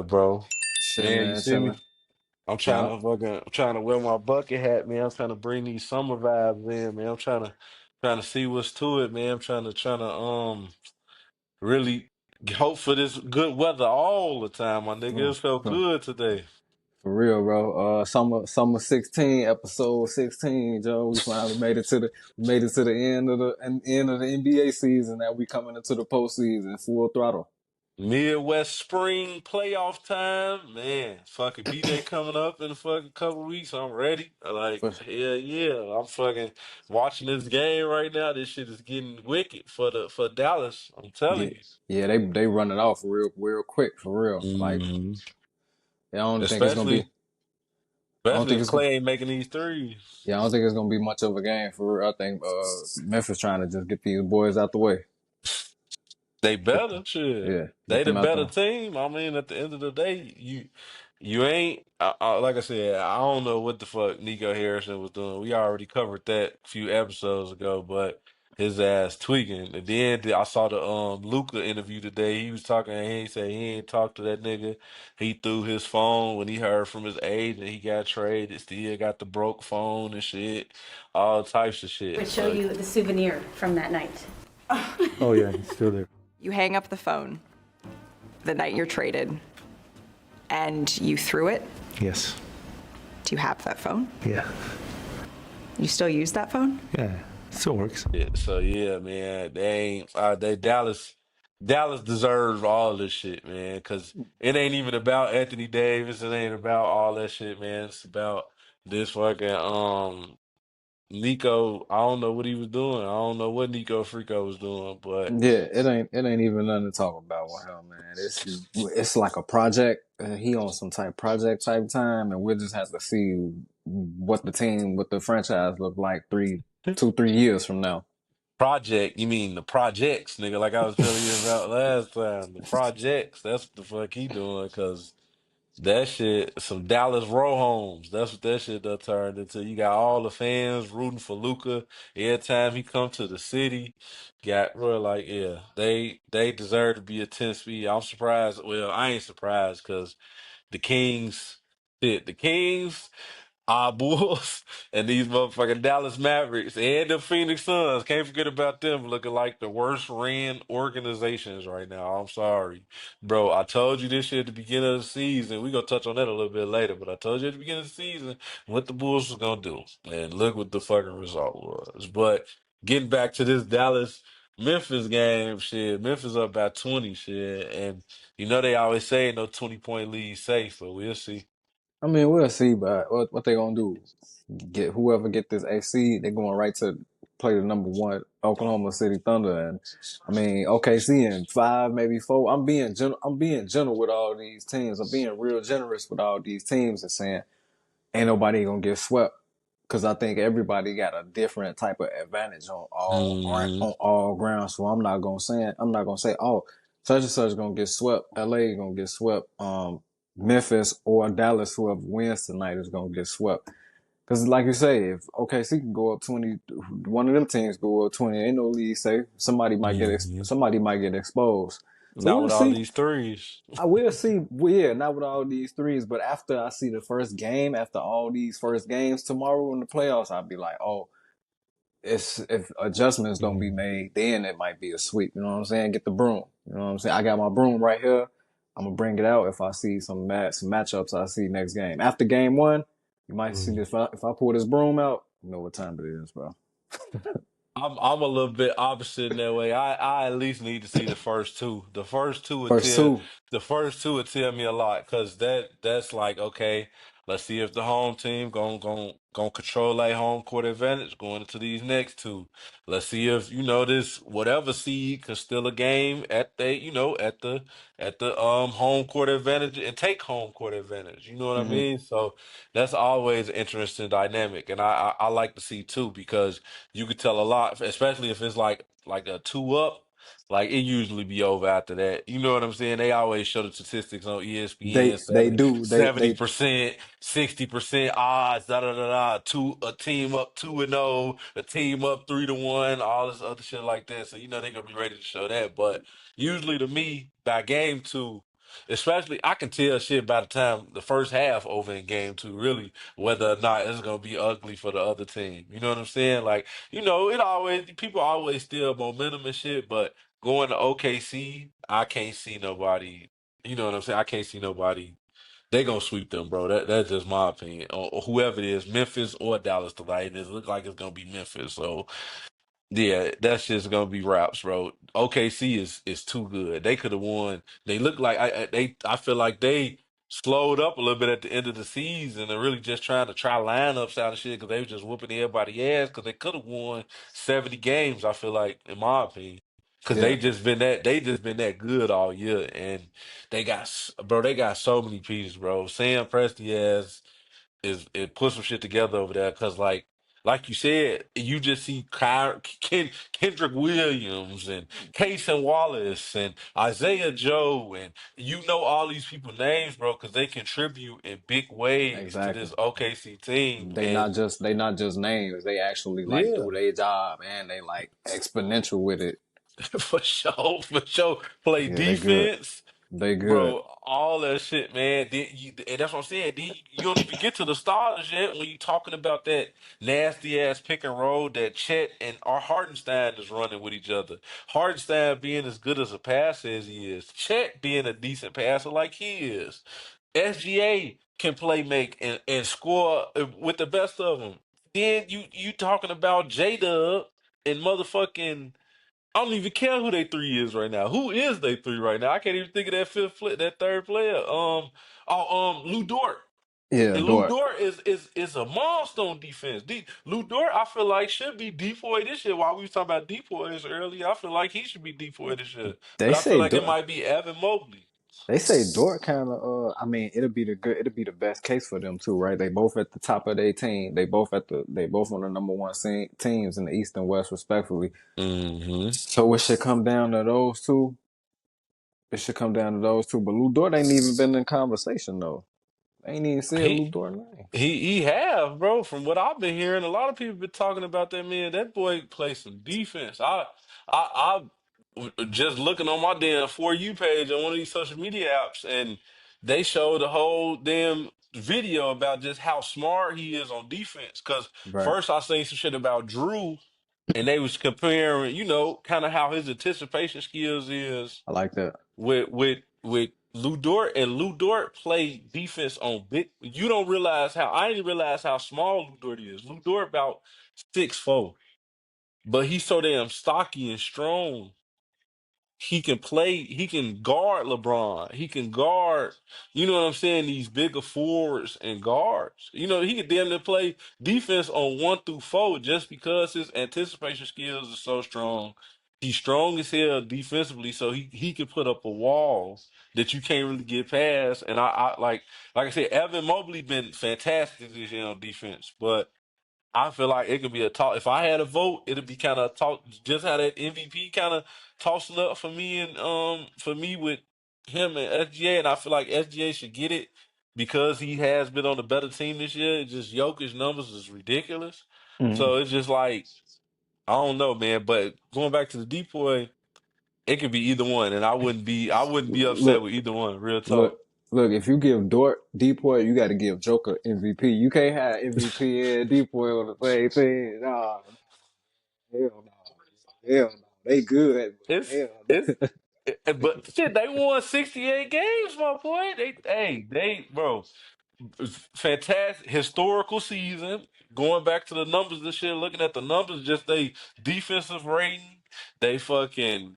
bro. Shit, Man, you man, see me? chilling. Yeah, I'm trying to wear my bucket hat, man. I'm trying to bring these summer vibes in, man. Trying to see what's to it, man. I'm trying to really hope for this good weather all the time, my nigga. for, It felt for, good today. for real, bro. Summer 16, episode 16, Joe. We finally made it to the end of the NBA season. Now we coming into the postseason full throttle. Midwest spring playoff time, man. Fucking BJ coming up in a fucking couple weeks. I'm ready. Like, For, hell yeah. I'm fucking watching this game right now. This shit is getting wicked for Dallas. I'm yeah, telling you. yeah, they run it off real quick for real. Like, hmm yeah, I don't think it's gonna be. Especially, I don't especially think if it's gonna. Clay ain't making these threes. Yeah, I don't think it's gonna be much of a game for real. I think Memphis trying to just get these boys out the way. They Get better, the, shit. yeah, They get the them out better the. team. I mean, at the end of the day, you ain't like I said. I don't know what the fuck Nico Harrison was doing. We already covered that a few episodes ago, but his ass tweaking. And then I saw the Luka interview today. He was talking. He said he ain't talked to that nigga. He threw his phone when he heard from his agent. He got traded. Still got the broke phone and shit. All types of Would shit. show you the souvenir from that night. Oh yeah, he's still there. You hang up the phone the night you're traded and you threw it. Yes. Do you have that phone? Yeah. You still use that phone? Yeah. Still works. Yeah, so yeah, man, they ain't they Dallas deserves all this shit, man, because it ain't even about Anthony Davis, it ain't about all that shit, man. It's about this fucking Nico. I don't know what he was doing. I don't know what Nico Frico was doing, but Yeah, it ain't even nothing to talk about with him, man. It's like a project. He on some project type time, and we'll just have to see what the franchise look like 3 years from now. project, you mean the projects, nigga, like I was telling you about last time. The projects, that's what the fuck he doing, because that shit, some Dallas row homes. That's what that shit done turned into. You got all the fans rooting for Luka every time he come to the city. Got bro, like yeah, they deserve to be a 10 speed. I'm surprised. Well, I ain't surprised because the Kings, shit, the Kings. Our Bulls and these motherfucking Dallas Mavericks and the Phoenix Suns. Can't forget about them looking like the worst ran organizations right now. I'm sorry. Bro, I told you this shit at the beginning of the season. We gonna touch on that a little bit later, but I told you at the beginning of the season what the Bulls was gonna do. And look what the fucking result was. But getting back to this Dallas Memphis game, shit, Memphis up by 20, shit. And you know they always say no 20-point lead safe, but we'll see. I mean, we'll see, but what they gonna do? Get whoever get this AC, they going right to play the number one Oklahoma City Thunder, and I mean OKC in five, maybe four. I'm being gentle with all these teams. I'm being real generous with all these teams and saying ain't nobody gonna get swept because I think everybody got a different type of advantage hmm on all grounds. So I'm not gonna say oh such and such gonna get swept. LA gonna get swept. Memphis or Dallas, whoever wins tonight is gonna get swept. Because like you say, if OKC can go up 20, one of them teams go up 20, ain't no league safe. hmm Somebody might get exposed. So Not we'll with all see. these threes. I will see. Well, yeah, not with all these threes, but after I see the first game, after all these first games tomorrow in the playoffs, I'll be like, oh, it's if adjustments don't be Mhm. made, then it might be a sweep. You know what I'm saying? Get the broom. You know what I'm saying? I got my broom right here. I'm gonna bring it out if I see some matchups I see next game. After game one, you might see Mhm. this. If I pull this broom out, you know what time it is, bro. I'm a little bit opposite in that way. I at least need to see the first two. First two. The first two would tell me a lot because that's like okay, let's see if the home team gonna control their home court advantage going into these next two. Let's see if this whatever seed can steal a game at at the home court advantage and take home court advantage. You know what I Hmm. mean? So that's always an interesting dynamic, and I like to see too because you could tell a lot, especially if it's like a two up. Like it usually be over after that. You know what I'm saying? They always show the statistics on ESPN, They do. seventy They percent 60% odds, da da da da. A team up 2-0, a team up 3-1, all this other shit like that. So they're gonna be ready to show that. But usually to me, by game two. especially I can tell shit by the time the first half over in game two, really, whether or not it's gonna be ugly for the other team. You know what I'm saying? Like, it always people always steal momentum and shit, but going to OKC, I can't see nobody. You know what I'm saying? I can't see nobody. They gonna sweep them, bro. That's just my opinion. Or whoever it is, Memphis or Dallas tonight. It looks like it's gonna be Memphis. So yeah, that's just gonna be wraps, bro. OKC is too good. They could have won. They look like I feel like they slowed up a little bit at the end of the season and really just trying to try lineups out of shit because they were just whooping everybody ass because they could have won 70 games. I feel like, in my opinion, because Yeah, they just been that good all year and they got so many pieces, bro. Sam Presti has is it put some shit together over there because like you said, you just see Kendrick Williams and Casey Wallace and Isaiah Joe and all these people names, bro, because they contribute in big ways to exactly. this OKC team. And They not just names. They actually like yeah, do their job and they like exponential with it. for sure, play Yeah, they good. defense. They good. Bro, all that shit, man. And that's what I'm saying. Then you don't even get to the starters yet when you talking about that nasty ass pick and roll that Chet and our Hardenstein is running with each other. Hardenstein being as good as a passer as he is. Chet being a decent passer like he is. SGA can play make and score with the best of them. Then you talking about J Dub and motherfucking I don't even care who they three is right now. Who is they three right now? I can't even think of that third player. Lou Dort. Yeah, And Lou Dort. Dort is a monster on defense. Lou Dort, I feel like should be depoy this year. While we was talking about depoys earlier, I feel like he should be depoy this year. They But I feel say like it Dort. might be Evan Mobley. They say Dort kind of. I mean, it'll be the best case for them too, right? They both at the top of their team. They both on the number one teams in the East and West, respectively. Hmm. So it should come down to those two. It should come down to those two. But Lou Dort ain't even been in conversation though. I ain't even said Lou He Dort name. he have, bro. From what I've been hearing, a lot of people been talking about that man. That boy plays some defense. I just looking on my damn For You page on one of these social media apps, and they showed the whole damn video about just how smart he is on defense. Because Right. first I seen some shit about Drew, and they was comparing, kind of how his anticipation skills is I like that. with Lou Dort, and Lou Dort play defense on big. You don't realize how I didn't realize how small Lou Dort is. Lou Dort about 6'4", but he's so damn stocky and strong. He can play. He can guard LeBron. He can guard. You know what I'm saying? These bigger forwards and guards. He can damn near play defense on 1 through 4 just because his anticipation skills are so strong. He's strong as hell defensively, so he can put up a wall that you can't really get past. And I like I said, Evan Mobley been fantastic this year on defense, but I feel like it could be a talk. If I had a vote, it'd be kind of talk. Just how that MVP kind of tossing up for me and for me with him and SGA, and I feel like SGA should get it because he has been on a better team this year. It's just Jokic numbers is ridiculous. Mhm. So it's just like I don't know, man. But going back to the depoy, it could be either one, and I wouldn't be upset Look, with either one. Real look, talk. look. If you give Dort Depoy, you got to give Joker MVP. You can't have MVP and Depoy on the same thing. Nah, hell no, hell no. They good, but It's hell it's no. but shit, they won 68 games, my boy. Bro, fantastic historical season. Going back to the numbers and shit, looking at the numbers, just they defensive rating, they fucking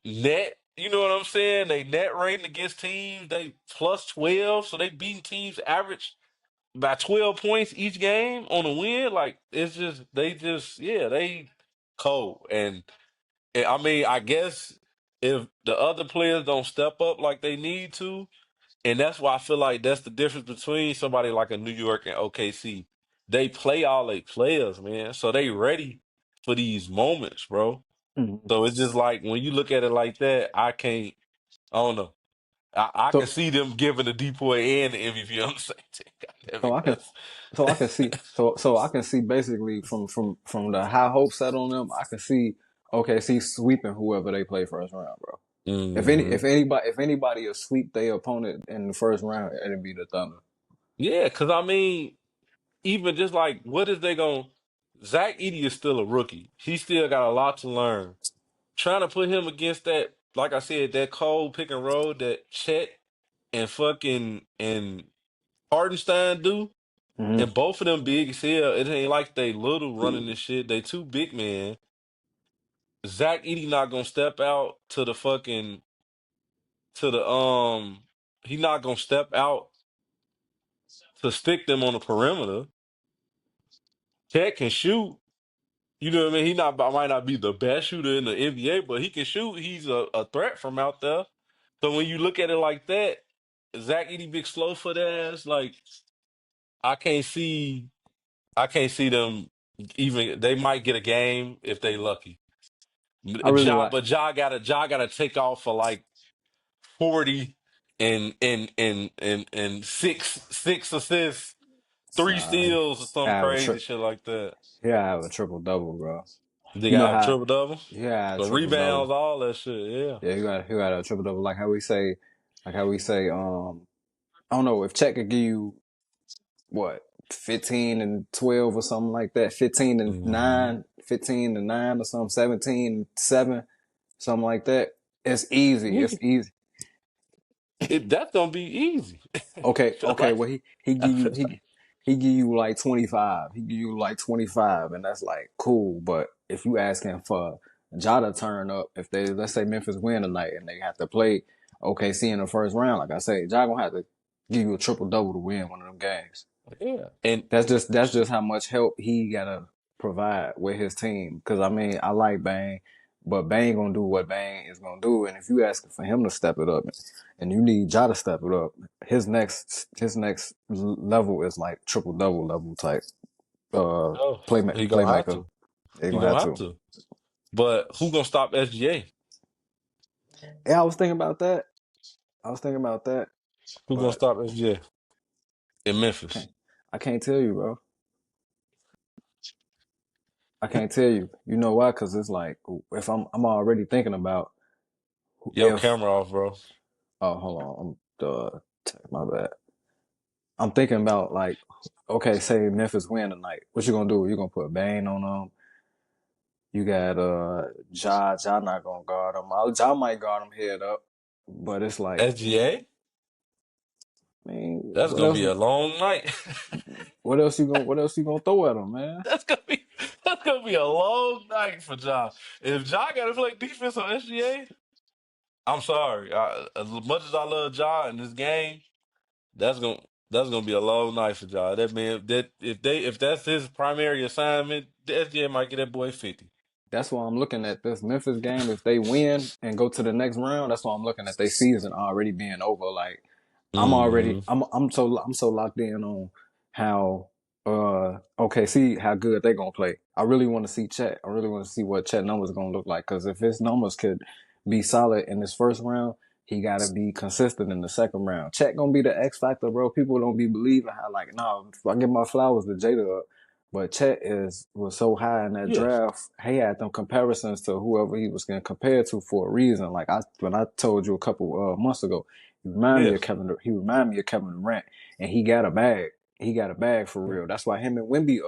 net. You know what I'm saying? They net rating against teams, they plus 12, so they beating teams average by 12 points each game on a win. Like it's just they cold and I mean, I guess if the other players don't step up like they need to, and that's why I feel like that's the difference between somebody like a New York and OKC. They play all their players, man. So they ready for these moments, bro. Mhm. So it's just like when you look at it like that, I don't know. I can So, see them giving the depoy and the MVP on the same team. God damn so it, I can, cuz. so I can see, so I can see basically from the high hopes set on them. I can see OKC sweeping whoever they play first round, bro. Hmm. If anybody will sweep their opponent in the first round, it'll be the Thunder. Yeah, because I mean, even just like, what is they going to Zach Edey is still a rookie. He still got a lot to learn. Trying to put him against that, like I said, that cold pick and roll that Chet and fucking and Hardenstein do, Hmm. and both of them big as hell. It ain't like they little running this shit. They two big men. Zach Edey not gonna step out to the fucking to the he not gonna step out to stick them on the perimeter. Chet can shoot. You know what I mean? He not might not be the best shooter in the NBA, but he can shoot. He's a threat from out there. So when you look at it like that, Zach Edey big slow foot ass, like I can't see I can't see them even they might get a game if they lucky. I really like. Ja gotta take off for like 40 and six assists, three Nah, steals or some I have a crazy shit like that. yeah, I have a triple double, bro. They You know gotta have a how? triple double. Yeah, I have a The triple double. rebounds, all that shit, yeah. Yeah, you got a triple double. Like how we say. I don't know if Chet could give you what 15 and 12 or something like that. 15 and Hmm. 9, 15 and 9 or something. 17-7, something like that. It's easy. It's easy. That's gonna be easy. I Okay, feel okay. like Well, I feel like he give you like 25. He give you like 25, and that's like cool. But if you asking for Ja to turn up, if they let's say Memphis win tonight and they have to play OKC in the first round, like I say, Ja gonna have to give you a triple double to win one of them games. yeah. And That's just how much help he gotta provide with his team. Cause I mean, I like Bang, but Bang gonna do what Bang is gonna do. And if you asking for him to step it up, and you need Ja to step it up, his next level is like triple double level type oh, he gonna have playmaker. to. They He gonna gonna have have to. to. But who gonna stop SGA? Yeah, I was thinking about that. I was thinking about that, Who gonna but stop SGA in I Memphis? can't. I can't tell you, bro. I can't tell you. You know why? Cause it's like if I'm already thinking about Yo, if camera off, bro. oh, hold on. My bad. I'm thinking about like, okay, say Memphis win tonight. What you gonna do? You gonna put Bane on them? You got Ja not gonna guard him. Ja might guard him head up, but it's like, SGA? I mean, That's gonna be a long night. what else you gonna throw at him, man? That's gonna be that's gonna be a long night for Ja. If Ja gotta play defense on SGA, I'm sorry. As much as I love Ja in this game, that's gonna that's gonna be a long night for Ja. That man, that if that's his primary assignment, the SGA might get that boy 50. That's why I'm looking at this Memphis game. If they win and go to the next round, that's why I'm looking at their season already being over. Like Hmm. I'm so locked in on how okay, see how good they gonna play. I really want to see Chet. I really want to see what Chet numbers gonna look like. Because if his numbers could be solid in this first round, he gotta be consistent in the second round. Chet gonna be the X factor, bro. People don't be believing how like no, I give my flowers to Jada, but Chet was so high in that Yes. draft. He had them comparisons to whoever he was getting compared to for a reason. Like when I told you a couple months ago, Yes. He remind me of Kevin Durant, and he got a bag. He got a bag for real. That's why him and Wimby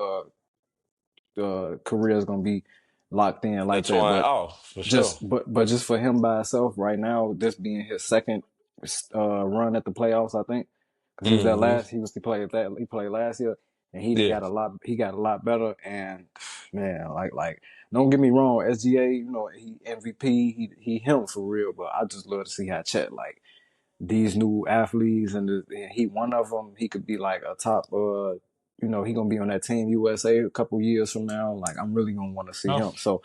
career is gonna be locked in like that. Entwine off for sure. But just for him by himself right now, this being his second run at the playoffs, I think, because he was there Hmm. last. He played last year, and Yeah. got a lot. He got a lot better. And man, like don't get me wrong, SGA, you know, he MVP, he him for real. But I just love to see how Chet like these new athletes, and he one of them. He could be like a top. You know, he gonna be on that team USA a couple years from now. Like I'm really gonna want to see No, him. So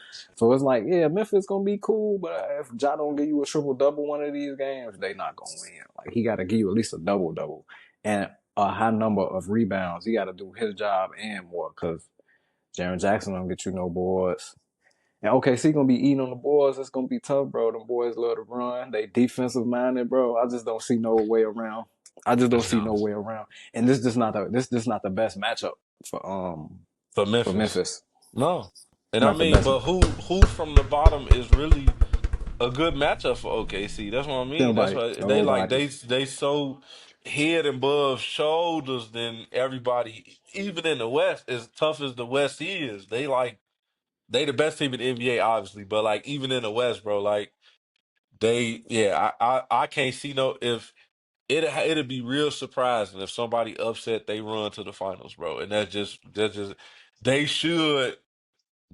it's like, yeah, Memphis gonna be cool, but if Ja don't give you a triple double one of these games, they not gonna win. Like he got to give you at least a double double and a high number of rebounds. He got to do his job and more because Jaren Jackson don't get you no boards. And OKC gonna be eating on the boards. It's gonna be tough, bro. Them boys love to run. They defensive minded, bro. I just don't see no way around. I just don't it's see no not way around. And this not the best matchup for for for Memphis. Memphis. No. And I Not the mean, best. but who from the bottom is really a good matchup for OKC. That's what I Tell mean. That's nobody. why Tell they like nobody. they so head and above shoulders than everybody. Even in the West, as tough as the West is, they like they the best team in the NBA, obviously. But like even in the West, bro, like they yeah, I can't see no if it'd be real surprising if somebody upset they run to the finals, bro. And that's just they should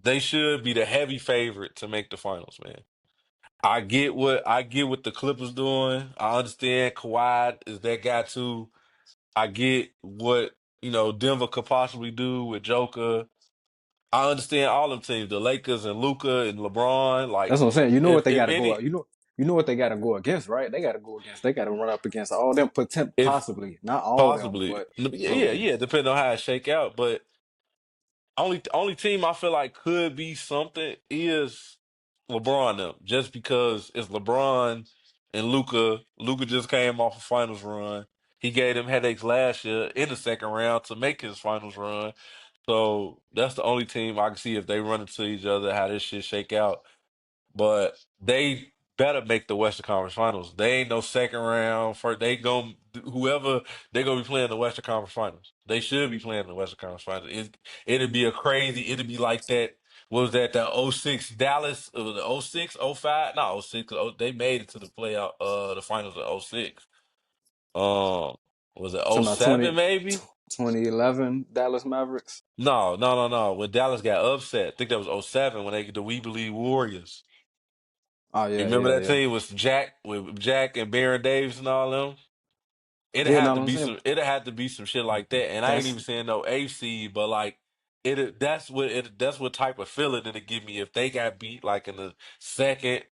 they should be the heavy favorite to make the finals, man. I get what the Clippers doing. I understand Kawhi is that guy too. I get what, Denver could possibly do with Joker. I understand all them teams, the Lakers and Luka and LeBron. Like That's what I'm saying. You know what if they if got to go. any You know what they got to go against, right? They got to go against. They got to run up against all them. if Possibly not all them, possibly but yeah, but yeah, yeah, depending on how it shake out. But only team I feel like could be something is LeBron them, just because it's LeBron and Luca. Luca just came off a finals run. He gave them headaches last year in the second round to make his finals run. So that's the only team I can see if they run into each other, how this shit shake out. But they better make the Western Conference Finals. They ain't no second round. For they going whoever they gonna be playing the Western Conference Finals. They should be playing the Western Conference Finals. It'd be a crazy. It'd be like that. What was that? The '06 Dallas? The '06, '05? Not '06. They made it to the playoff. The finals of '06. Was it talking about '07 maybe? 2011 Dallas Mavericks. No, no, no, no. When Dallas got upset, I think that was '07 when the We Believe Warriors. Oh You yeah, remember yeah, that yeah. team was Jack with Jack and Baron Davis and all them? It Yeah, had no, to I'm be saying some. It had to be some shit like that. And I ain't that's even saying no AC, but like it. That's what type of feeling it'll give me if they got beat like in the second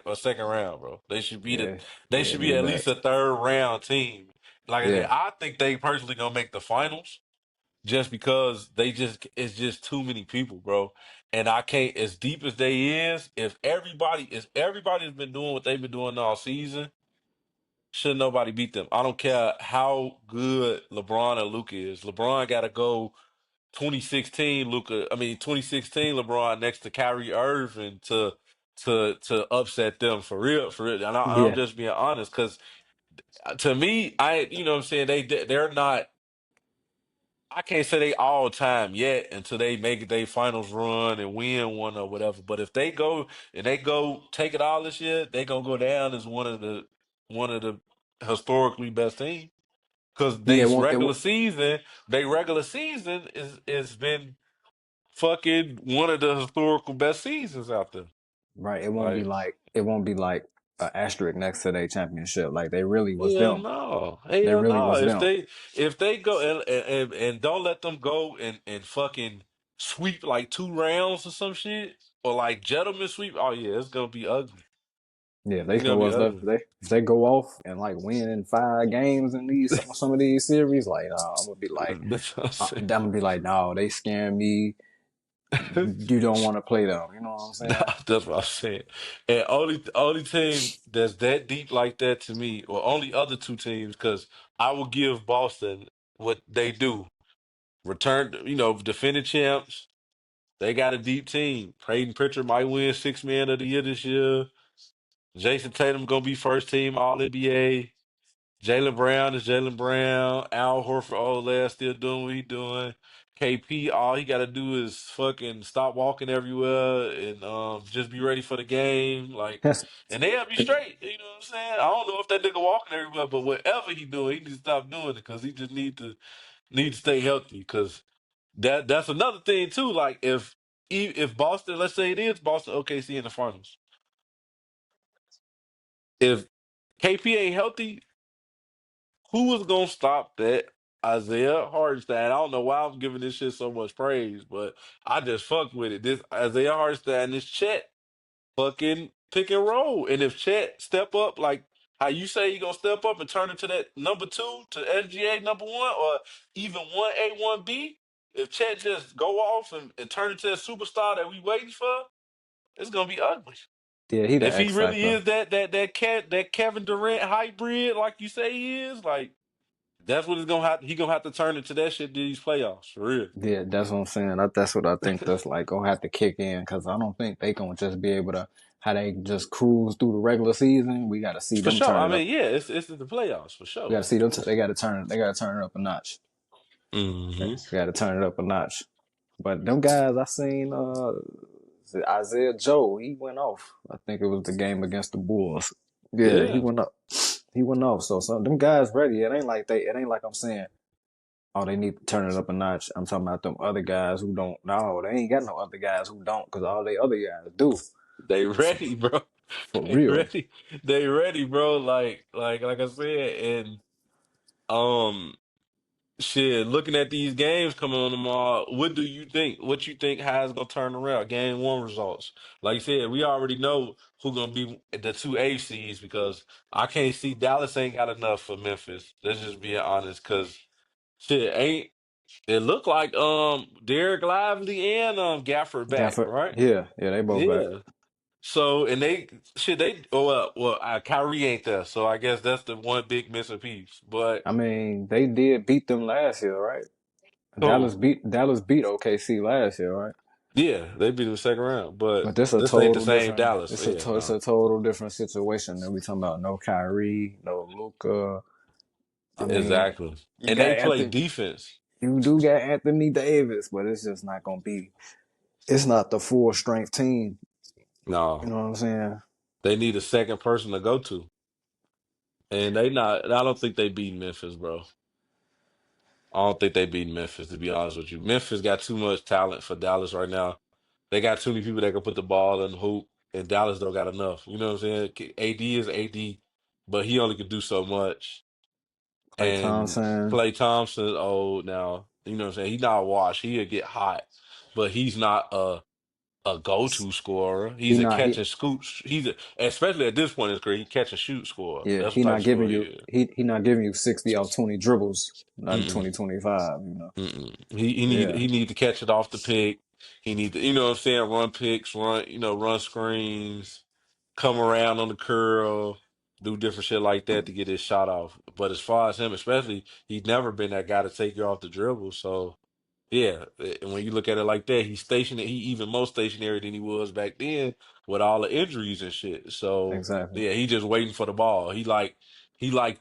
or second round, bro. yeah, They yeah. should Give be me at that. least a third round team. Like I said, Yeah, I think they personally gonna make the finals just because it's just too many people, bro. And I can't as deep as they is, if everybody's been doing what they've been doing all season, should nobody beat them. I don't care how good LeBron or Luka is. LeBron gotta go 2016 Luka, I mean 2016 LeBron next to Kyrie Irving to upset them for real, for real. And I'm yeah, just being honest, because to me, you know what I'm saying, they're not. I can't say they all time yet until they make it their finals run and win one or whatever. But if they go take it all this year, they gonna go down as one of the historically best teams. Because yeah. It won't. they regular season is been fucking one of the historical best seasons out there. Right. Like It won't be like an asterisk next to their championship. Like they really was hell them. no, They hell really no. was them. If they go and don't let them go and fucking sweep like two rounds or some shit or like gentlemen sweep. Oh yeah, it's gonna be ugly. Yeah, they It's gonna know be what's left. ugly. If they go off and like win in 5 games in these some of these series, like I'm gonna be like, That's what I'm I'm saying. gonna be like, no, they scaring me. You don't want to play them. You know what I'm No, saying? that's what I'm saying. And only team that's that deep like that to me, or only other two teams, because I will give Boston what they do. Return, defending champs. They got a deep team. Peyton Pritchard might win six man of the year this year. Jason Tatum gonna be first team All NBA. Jalen Brown is Jalen Brown. Al Horford, old ass, still doing what he doing. KP, all he got to do is fucking stop walking everywhere and just be ready for the game. Like, and they'll be straight. You know what I'm saying? I don't know if that nigga walking everywhere, but whatever he doing, he needs to stop doing it because he just need to stay healthy. Because that's another thing too. Like, if Boston, let's say it is Boston OKC in the finals, if KP ain't healthy, who was gonna stop that Isaiah Hartenstein? I don't know why I'm giving this shit so much praise, but I just fuck with it. This Isaiah Hartenstein, this Chet fucking pick and roll. And if Chet step up like how you say he gonna step up and turn into that number two to SGA number one or even 1A, 1B, if Chet just go off and turn into that superstar that we waiting for, it's gonna be ugly. Yeah, he the If he X really factor. is that Kevin Durant hybrid like you say he is, like That's what it's gonna have. He gonna have to turn into that shit these playoffs for real. Yeah, that's what I'm saying. That's what I think that's like gonna have to kick in because I don't think they gonna just be able to how they just cruise through the regular season. We got to see For them sure. turn I it up. mean, yeah, it's the playoffs for We got sure. to see them. They got to turn. They got to turn it up a notch. Hmm. They got to turn it up a notch. But them guys I seen, Isaiah Joe, he went off. I think it was the game against the Bulls. Yeah, he Yeah, went up. He went off. So them guys ready. It ain't like they. It ain't like I'm saying. Oh, they need to turn it up a notch. I'm talking about them other guys who don't. No, they ain't got no other guys who don't, because all they other guys do. they For, ready, bro. for They real. ready. They ready, bro. Like I said, and um, shit. Looking at these games coming on tomorrow, what do you think? What you think has gonna turn around? Game one results. Like you said, we already know who gonna be the two ACs because I can't see Dallas ain't got enough for Memphis. Let's just be honest, because shit ain't. It looked like Derek Lively and Gafford back, Gafford. right? Yeah, yeah, they both back. Yeah. So and they Kyrie ain't there, so I guess that's the one big missing piece. But I mean, they did beat them last year, right? who? Dallas beat OKC last year, right? Yeah, they beat the second round, but But this a this ain't the total same different. Dallas. Yeah, It's no. a total different situation. That we talking about no Kyrie, no Luka. I mean, Exactly. you And they got play Anthony. defense. You do got Anthony Davis, but it's just not gonna be. It's not the full strength team. You No. know what I'm saying? They need a second person to go to. And they not I don't think they beat Memphis, bro. I don't think they beat Memphis, to be honest with you. Memphis got too much talent for Dallas right now. They got too many people that can put the ball in the hoop, and Dallas don't got enough. You know what I'm saying? AD is AD, but he only can do so much. Klay And Thompson. Klay Thompson, old now. You know what I'm saying? He's not washed. He'll get hot, but he's not a go-to scorer. He He's a not catch he. and scoot. Especially at this point in his career, he catch and shoot scorer. Yeah, That's the type of scorer he is. he not giving you 60 off 20 dribbles, not Mm-mm. 20 25. You know. Mm-mm. He need Yeah, he need to catch it off the pick. He need to, you know what I'm saying, run picks, run screens, come around on the curl, do different shit like that to get his shot off. But as far as him, especially, he's never been that guy to take you off the dribble. So yeah, and when you look at it like that, he's stationary. He even more stationary than he was back then with all the injuries and shit. So exactly. yeah, he just waiting for the ball. He like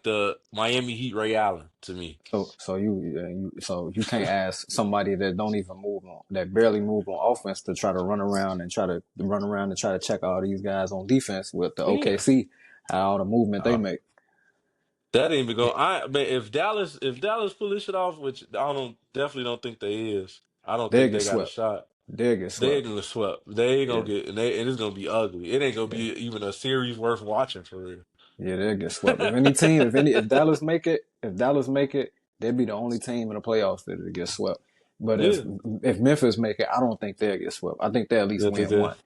the Miami Heat Ray Allen to me. So you can't ask somebody that don't even move on, that barely move on offense to try to run around and try to check all these guys on defense with the Yeah. OKC, how all the movement they make. That ain't even Yeah, going. But if Dallas pull this shit off, which I don't definitely don't think they is. I don't they'll think get they got a swept. shot. They'll get They swept. gonna swept. They gonna Yeah, get and it's gonna be ugly. It ain't gonna yeah. be even a series worth watching for real. Yeah, they'll get swept. If Dallas make it, they'd be the only team in the playoffs that get swept. But Yeah, if Memphis make it, I don't think they'll get swept. I think they'll at least I think win that. one,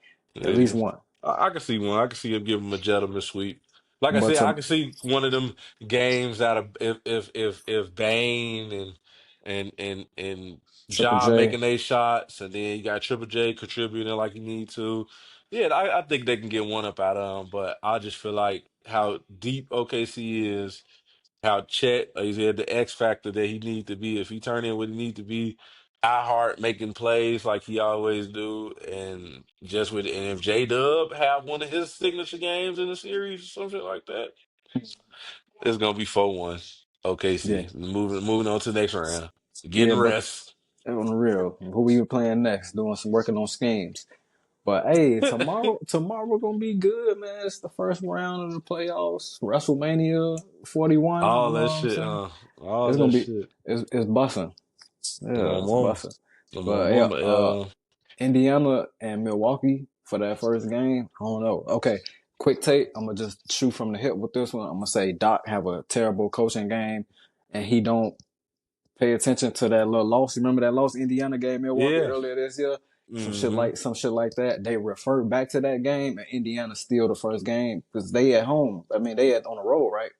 at least Yeah, one. I can see one. I can see him give him a gentleman sweep. Like I But said, I to can see one of them games out of if Bane and Triple Ja J, making their shots, and then you got Triple J contributing like you need to. Yeah, I think they can get one up out of them, but I just feel like how deep OKC is, how Chet is at the X factor that he needs to be. If he turn in what he needs to be, I heart making plays like he always do, and if J Dub have one of his signature games in the series or something like that, it's gonna be 4-1 yeah, OKC. Moving on to the next round, yeah. getting But rest. on the real, who we were playing next? Doing some working on schemes. But hey, tomorrow gonna be good, man. It's the first round of the playoffs, WrestleMania 41. You All know that what I'm shit, saying? all It's gonna that be shit. it's busting. My Yeah, it's mama, busting. my But yeah, mama. Indiana and Milwaukee for that first game. I don't know. Okay, quick take. I'm gonna just shoot from the hip with this one. I'm gonna say Doc have a terrible coaching game, and he don't pay attention to that little loss. Remember that loss Indiana gave Milwaukee Yeah. earlier this year? Hmm. Some shit like that. They refer back to that game, and Indiana steal the first game because they at home. I mean, they at on the road, right?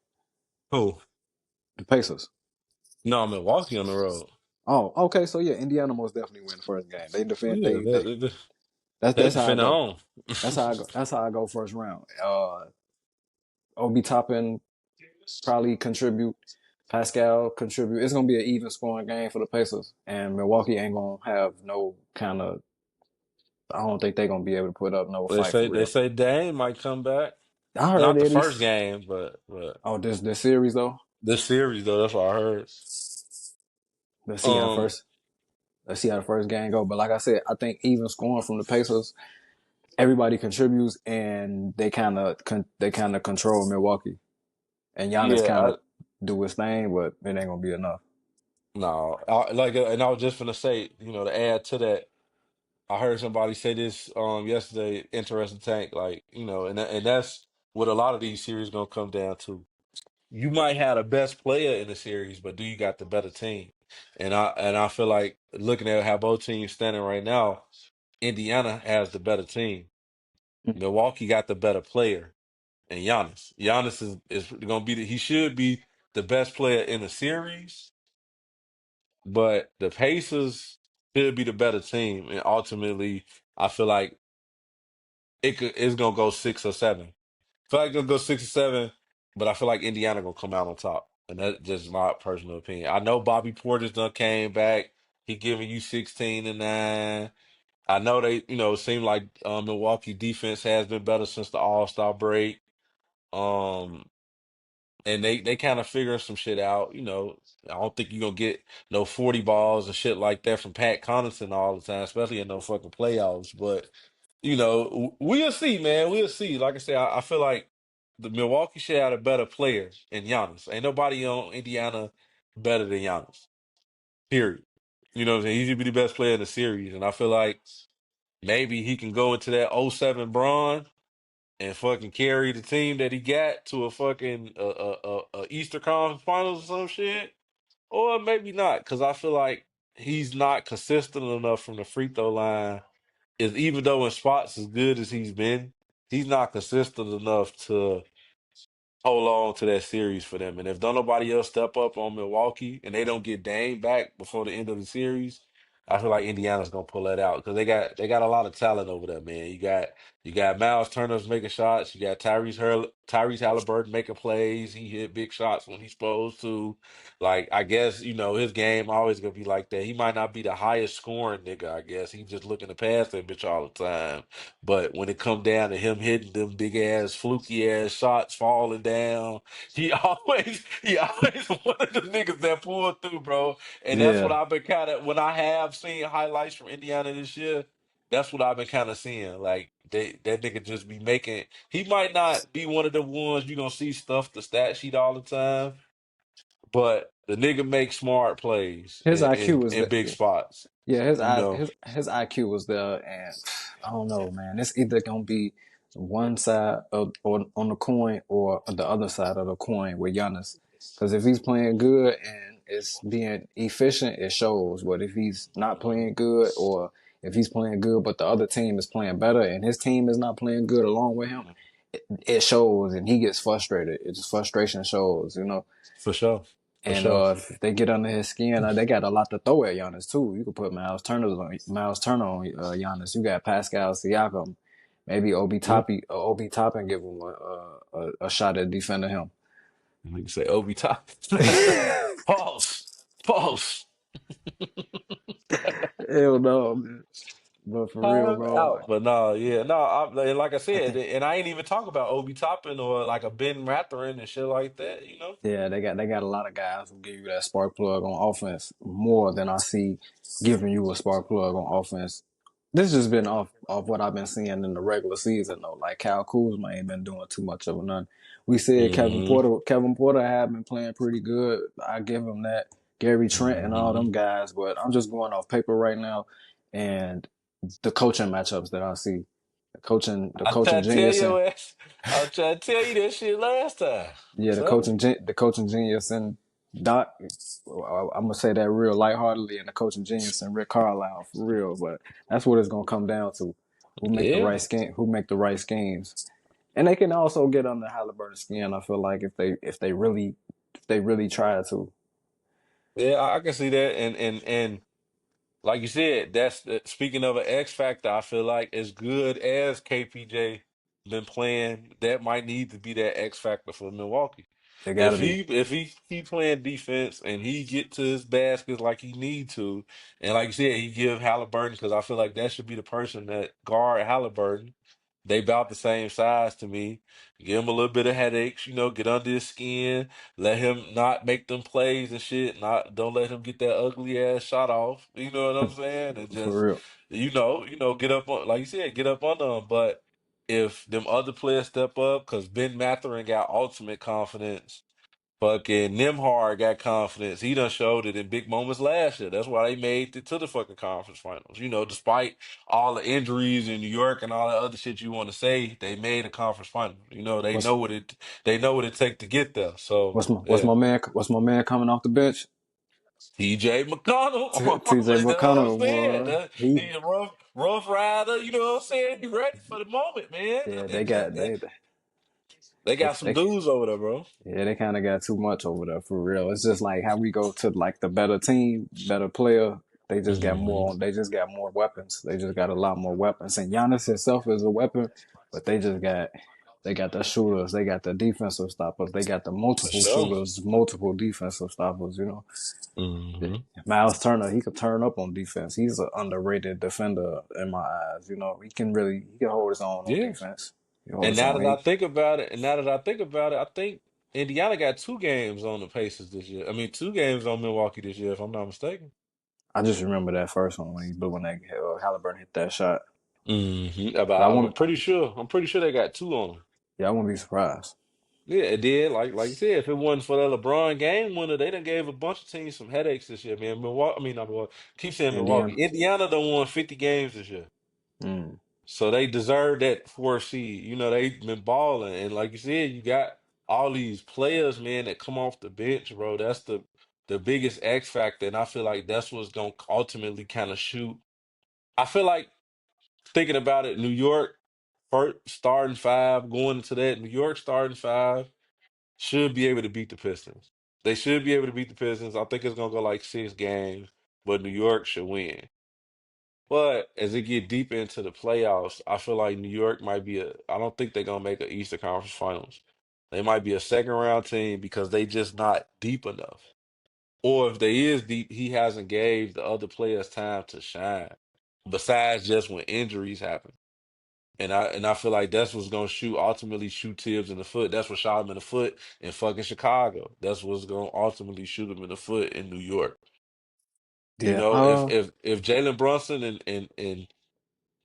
Who? The Pacers. No, Milwaukee on the road. Oh, okay. So yeah, Indiana most definitely win the first game. They defend. Yeah, They they that's how I defend at go. home. That's how I go first round. Obi Toppin probably contribute. Pascal contribute. It's gonna be an even scoring game for the Pacers, and Milwaukee ain't gonna have no kind of. I don't think they're gonna be able to put up no fight for They real. say Dame might come back. I heard Not the that first he's. game, but Oh, this series though. this series though. That's what I heard. Let's see how the Um, first. Let's see how the first game go. But like I said, I think even scoring from the Pacers, everybody contributes, and they kind of control Milwaukee, and Giannis yeah, kind of do his thing, but it ain't gonna be enough. no, and I was just gonna say, to add to that, I heard somebody say this yesterday. Interesting tank, like and that's what a lot of these series gonna come down to. You might have the best player in the series, but do you got the better team? And I feel like looking at how both teams standing right now, Indiana has the better team. Milwaukee got the better player, and Giannis. Giannis is gonna be he should be the best player in the series, but the Pacers should be the better team, and ultimately, I feel like it's gonna go 6 or 7. I feel like it's gonna go 6 or 7, but I feel like Indiana gonna come out on top, and that's just my personal opinion. I know Bobby Portis done came back. He giving you 16-9. I know it seemed like Milwaukee defense has been better since the All-Star break. Um, and they kind of figuring some shit out. I don't think you're gonna get no 40 balls and shit like that from Pat Connaughton all the time, especially in no fucking playoffs. But we'll see, man. We'll see. Like I said, I feel like the Milwaukee should have a better player in Giannis. Ain't nobody on Indiana better than Giannis. Period. You know what I'm saying? He should be the best player in the series, and I feel like maybe he can go into that '07 Bron and fucking carry the team that he got to a fucking Easter Conference Finals or some shit, or maybe not, because I feel like he's not consistent enough from the free throw line. Is even though in spots as good as he's been, he's not consistent enough to hold on to that series for them. And if don't nobody else step up on Milwaukee and they don't get Dame back before the end of the series, I feel like Indiana's gonna pull that out because they got a lot of talent over there, man. You got Miles Turner's making shots. You got Tyrese Halliburton making plays. He hit big shots when he's supposed to. Like I guess his game always gonna be like that. He might not be the highest scoring nigga. I guess he's just looking to pass that bitch all the time. But when it come down to him hitting them big ass fluky ass shots, falling down, he always one of the niggas that pull through, bro. And that's what Yeah, I've been kind of when I have seen highlights from Indiana this year. That's what I've been kind of seeing. Like that nigga just be making. He might not be one of the ones you gonna see stuff the stat sheet all the time, but the nigga makes smart plays his in IQ in, was in the big spots. yeah You know, his IQ was there, and I don't know, man. It's either gonna be one side of or on the coin or the other side of the coin with Giannis. Because if he's playing good and it's being efficient, it shows. But if he's not playing good, or if he's playing good but the other team is playing better and his team is not playing good along with him, it shows and he gets frustrated. It's frustration shows, you know. for sure, for And sure. if they get under his skin, they got a lot to throw at Giannis too. You could put Miles Turner on Giannis. You got Pascal Siakam, maybe Obi Toppin give him a shot at defending him. You say Obi Top. Pulse. Pulse. Hell no, man. But for real, Time bro, out. But no, yeah, no. And like I I said, think and I ain't even talk about Obi Toppin or like a Ben Mathurin and shit like that. yeah, they got a lot of guys who give you that spark plug on offense more than I see giving you a spark plug on offense. This has been off what I've been seeing in the regular season though. Like Kyle Kuzma ain't been doing too much of a none. We said Hmm. Kevin Porter had been playing pretty good. I give him that. Gary Trent and all Hmm. them guys, but I'm just going off paper right now and the coaching matchups that I see. The I coaching try to tell genius your ass. I was trying to tell you that shit last time. I'm Yeah, telling you. the coaching genius and Doc. I'm gonna say that real lightheartedly, and the coaching genius and Rick Carlisle for real. But that's what it's gonna come down to: who make the Yeah. right who make the right schemes, and they can also get under HellyBurton skin. I feel like if they really try to. Yeah, I can see that. And like you said, speaking of an X factor, I feel like as good as KPJ been playing, that might need to be that X factor for Milwaukee. They gotta be. If he keep playing defense and he get to his baskets like he need to, and like you said, he give HellyBurton because I feel like that should be the person that guard HellyBurton. They about the same size to me. Give him a little bit of headaches, get under his skin. Let him not make them plays and shit. Not don't let him get that ugly ass shot off. You know what I'm saying? And For just real. get up on like you said, get up under him. But if them other players step up, because Ben Mathurin got ultimate confidence. Fucking Nimhard got confidence. He done showed it in big moments last year. That's why they made it to the fucking conference finals. Despite all the injuries in New York and all that other shit you want to say, they made a conference final. What's They know what it takes to get there. So what's yeah, my man coming off the bench? TJ McConnell. TJ You know what I'm McConnell, saying? boy. He He a rough rider. You know what I'm saying? He ready for the moment, man. yeah, they got They they, got some they dudes over there, bro. yeah, they kind of got too much over there for real. It's just like how we go to like the better team, better player. They just got Hmm. more. They just got more weapons. They just got a lot more weapons. And Giannis himself is a weapon, but they got the shooters. They got the defensive stoppers. They got the For multiple sure. shooters, multiple defensive stoppers. Hmm. Miles Turner, he could turn up on defense. He's an underrated defender in my eyes. He can hold his own on Yeah. defense. He hold And his now own. that I think about it, I think Indiana got 2 games on the Pacers this year. I mean, 2 games on Milwaukee this year, if I'm not mistaken. I just remember that first one when he blew when that Halliburton hit that shot. But But I'm pretty sure. I'm pretty sure they got 2 on them. I wouldn't be surprised. Yeah, it did. Like you said, if it wasn't for that LeBron game winner, they done gave a bunch of teams some headaches this year, man. Milwaukee, I mean not Milwaukee. Keep saying Milwaukee. Indiana. Indiana done won 50 games this year. Mm. So they deserve that 4 seed. They've been balling. And like you said, you got all these players, man, that come off the bench, bro. That's the biggest X factor. And I feel like that's what's gonna ultimately kind of shoot. I feel like thinking about it, New York first starting five, going into that, New York starting five should be able to beat the Pistons. They should be able to beat the Pistons. I think it's gonna go like 6 games, but New York should win. But as they get deep into the playoffs, I feel like New York might be I don't think they're gonna make an Eastern Conference Finals. They might be a second round team because they just not deep enough. Or if they is deep, he hasn't gave the other players time to shine. Besides just when injuries happen. And I feel like that's what's gonna ultimately shoot Tibbs in the foot. That's what shot him in the foot in fucking Chicago. That's what's gonna ultimately shoot him in the foot in New York. Yeah. If Jalen Brunson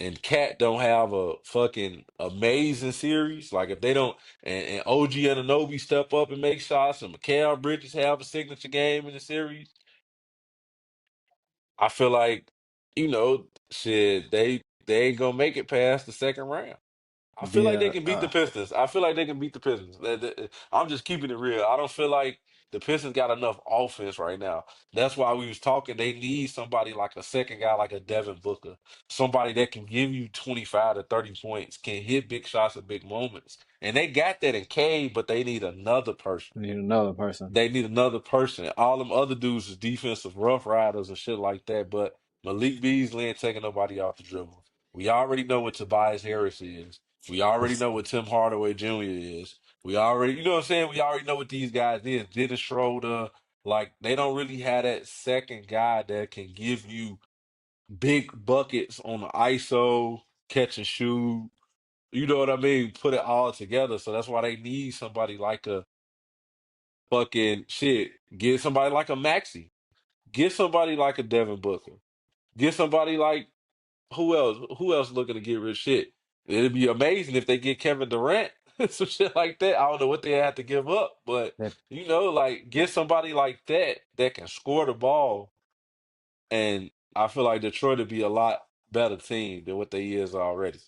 and Cat don't have a fucking amazing series, like if they don't, and OG Anunoby step up and make shots, and Mikal Bridges have a signature game in the series, I feel like, shit, they ain't gonna make it past the second round. I feel like they Yeah. can beat the Pistons. I feel like they can beat the Pistons. I'm just keeping it real. I don't feel like the Pistons got enough offense right now. That's why we was talking. They need somebody like a second guy, like a Devin Booker, somebody that can give you 25 to 30 points, can hit big shots at big moments. And they got that in Cade, but they need another person. Need another person. They need another person. All them other dudes is defensive rough riders and shit like that. But Malik Beasley ain't taking nobody off the dribble. We already know what Tobias Harris is. We already know what Tim Hardaway Jr. is. We already, you know what I'm saying? We already know what these guys is. Dennis Schroeder. Like, they don't really have that second guy that can give you big buckets on the ISO, catch and shoot. You know what I mean? Put it all together. So that's why they need somebody like a fucking shit. Get somebody like a Maxi. Get somebody like a Devin Booker. Get somebody like who else? Who else looking to get rid of shit? It'd be amazing if they get Kevin Durant, some shit like that. I don't know what they have to give up, but That like get somebody like that that can score the ball. And I feel like Detroit would be a lot better team than what they is already.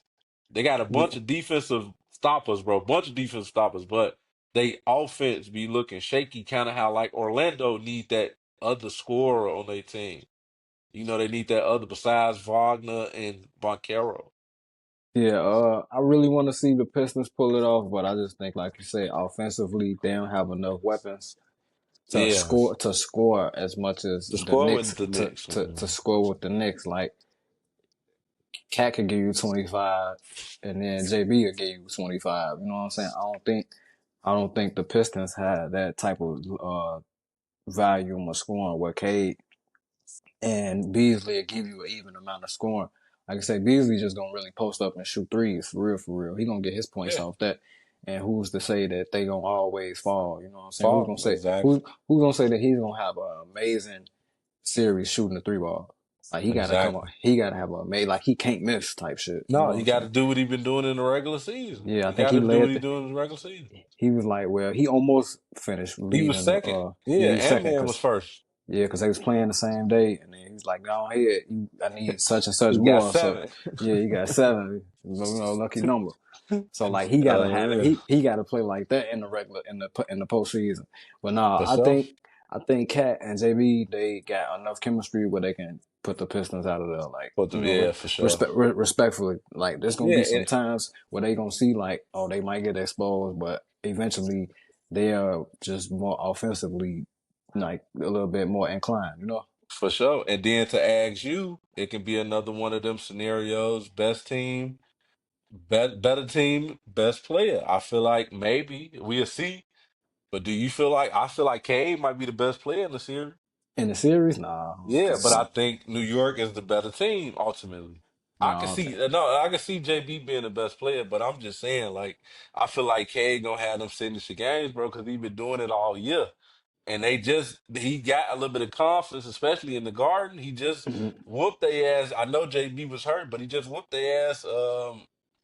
They got a bunch yeah, of defensive stoppers, bro. Bunch of defensive stoppers, but they offense be looking shaky, kind of how like Orlando need that other scorer on their team. They need that other besides Wagner and Boncaro. yeah. I really want to see the Pistons pull it off, but I just think, like you say, offensively they don't have enough weapons Yeah, to score as much as the the score Knicks with the Knicks. to score with the Knicks. Like Cat could give you 25, and then JB will give you 25. You know what I'm saying? I don't think. I don't think the Pistons had that type of volume of scoring where Cade and Beasley will give you an even amount of scoring. Like I say, Beasley just gonna really post up and shoot threes for real, for real. He gonna get his points Yeah, off that. And who's to say that they gonna always fall? You know what I'm saying? fall exactly, Who's gonna say that he's gonna have an amazing series shooting the three ball? Like he gotta come up, exactly. he gotta have a amazing, like he can't miss type shit. You know No, what he I'm got saying? to do what he been doing in the regular season. Yeah, I He think got he to do what led. he doing in the regular season. He was like, well, he almost finished He was leading. second. Yeah, Yeah, he's Ant second Man was because first. yeah, because they was playing the same day, and then he was like, "Go ahead, I need such and such He got more." So 7. yeah, you got seven, lucky number. So like he gotta have it. Yeah, He gotta play like that in the regular in the postseason. But no, for sure. I think Cat and JB they got enough chemistry where they can put the Pistons out of there. Like Yeah, for sure. respectfully. Like there's gonna Yeah, be some times where they gonna see like, oh, they might get exposed, but eventually they are just more offensively like a little bit more inclined. You know. for sure. And then to ask you, it can be another one of them scenarios. Best team, better team, best player. I feel like maybe we'll see. But do you feel like I feel like Cade might be the best player in the series? In the series, nah, I don't Yeah, think but I so. think New York is the better team ultimately. No, I I can don't think. see no, I can see JB being the best player, but I'm just saying, like, I feel like Cade gonna have them signature games, bro, because he been doing it all year. And he got a little bit of confidence, especially in the garden. He just Mhm. whooped their ass. I know JB was hurt, but he just whooped their ass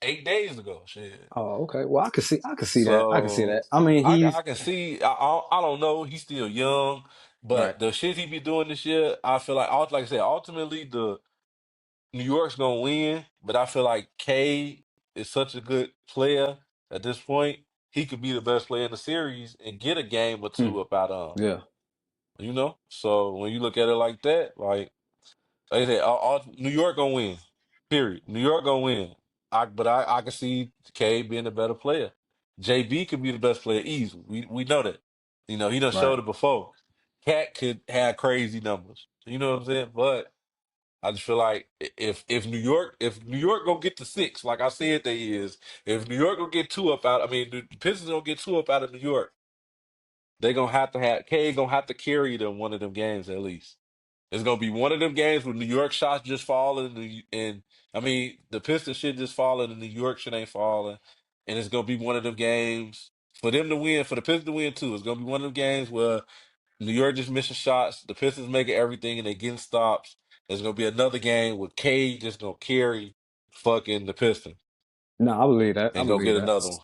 8 days ago. Shit. Oh, okay. Well, I could see that. I could see So that. I mean, I can see. I don't know. He's still young, right. but the shit he be doing this year, I feel like I said, ultimately the New York's gonna win. But I feel like K is such a good player at this point. He could be the best player in the series and get a game or Hmm. two about Yeah. you know. So when you look at it like I said, New York gonna win. Period. New York gonna win. I can see K being a better player. JB could be the best player easily. We know that. You know, he done Right. showed it before. Cat could have crazy numbers. You know what I'm saying? But I just feel like if New York gonna get to 6, like I said they is, if New York gonna get two up out, I mean the Pistons gonna get two up out of New York, they gonna have K gonna have to carry them one of them games at least. It's gonna be one of them games where New York shots just falling, and I mean the Pistons shit just falling, and New York shit ain't falling, and it's gonna be one of them games for them to win, for the Pistons to win too. It's gonna be one of them games where New York just missing shots, the Pistons making everything, and they getting stops. There's gonna be another game where Cade just gonna carry fucking the Pistons No, I believe that. I and go believe get that. another one.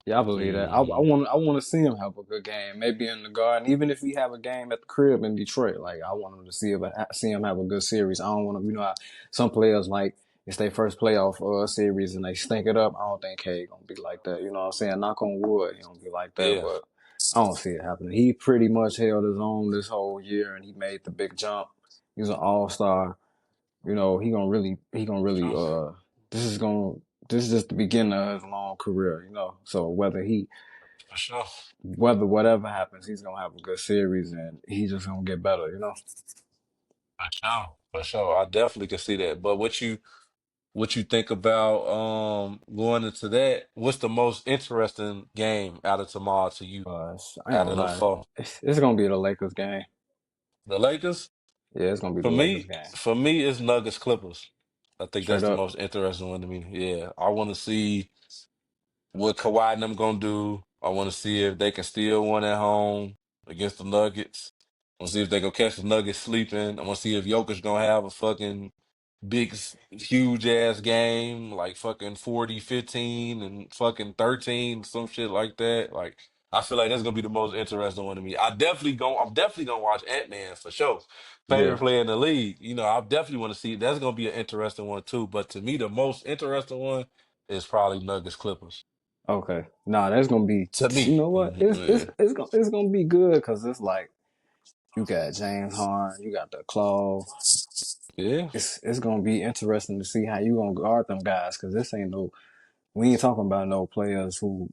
Yeah, I believe that. Hmm. I want to see him have a good game. Maybe in the Garden, even if he have a game at the crib in Detroit. Like I want him to see him have a good series. I don't want to. You know, how some players like it's their first playoff series and they stink it up. I don't think K gonna be like that. You know what I'm saying? Knock on wood, he gonna be like that. Yeah, But I don't see it happening. He pretty much held his own this whole year, and he made the big jump. He's an all star. You know, he gonna really sure. this is gonna this is just the beginning of his long career, you know. So For sure. whatever happens, he's gonna have a good series and he's just gonna get better, you know. For sure. For sure. I definitely can see that. But what you think about going into that? What's the most interesting game out of tomorrow to you I ain't out gonna of them lie. four? It's gonna be the Lakers game. The Lakers? Yeah, it's gonna be the For Lakers me, game. for me, it's Nuggets Clippers. I think Straight that's the up. most interesting one to me. Yeah, I want to see what Kawhi and them gonna do. I want to see if they can steal one at home against the Nuggets. I want to see if they gonna catch the Nuggets sleeping. I want to see if Jokic gonna have a fucking huge ass game, like fucking 40, 15, and fucking 13, some shit like that. Like, I feel like that's gonna be the most interesting one to me. I'm definitely gonna watch Ant-Man for sure. Favorite Yeah. player in the league. You know, I definitely want to see that's gonna be an interesting one too. But to me, the most interesting one is probably Nuggets Clippers. Okay. Nah, that's gonna be. To You me. know what? Yeah. It's gonna be good because it's like you got James Harden, you got the Claw. Yeah. It's gonna be interesting to see how you gonna guard them guys because this ain't no. We ain't talking about no players who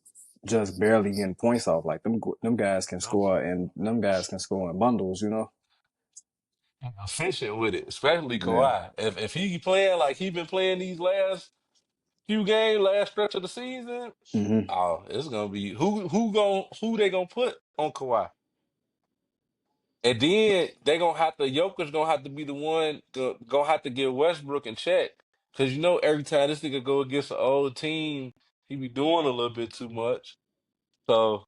just barely getting points off. Like them guys can score and them guys can score in bundles. You know. Efficient with it, especially Yeah. Kawhi. If he playing like he been playing these last few games, last stretch of the season, Hmm. oh, it's gonna be who they gonna put on Kawhi, and then they gonna have to Joker's gonna have to be the one gonna have to get Westbrook in check because you know every time this nigga go against an old team, he be doing a little bit too much. So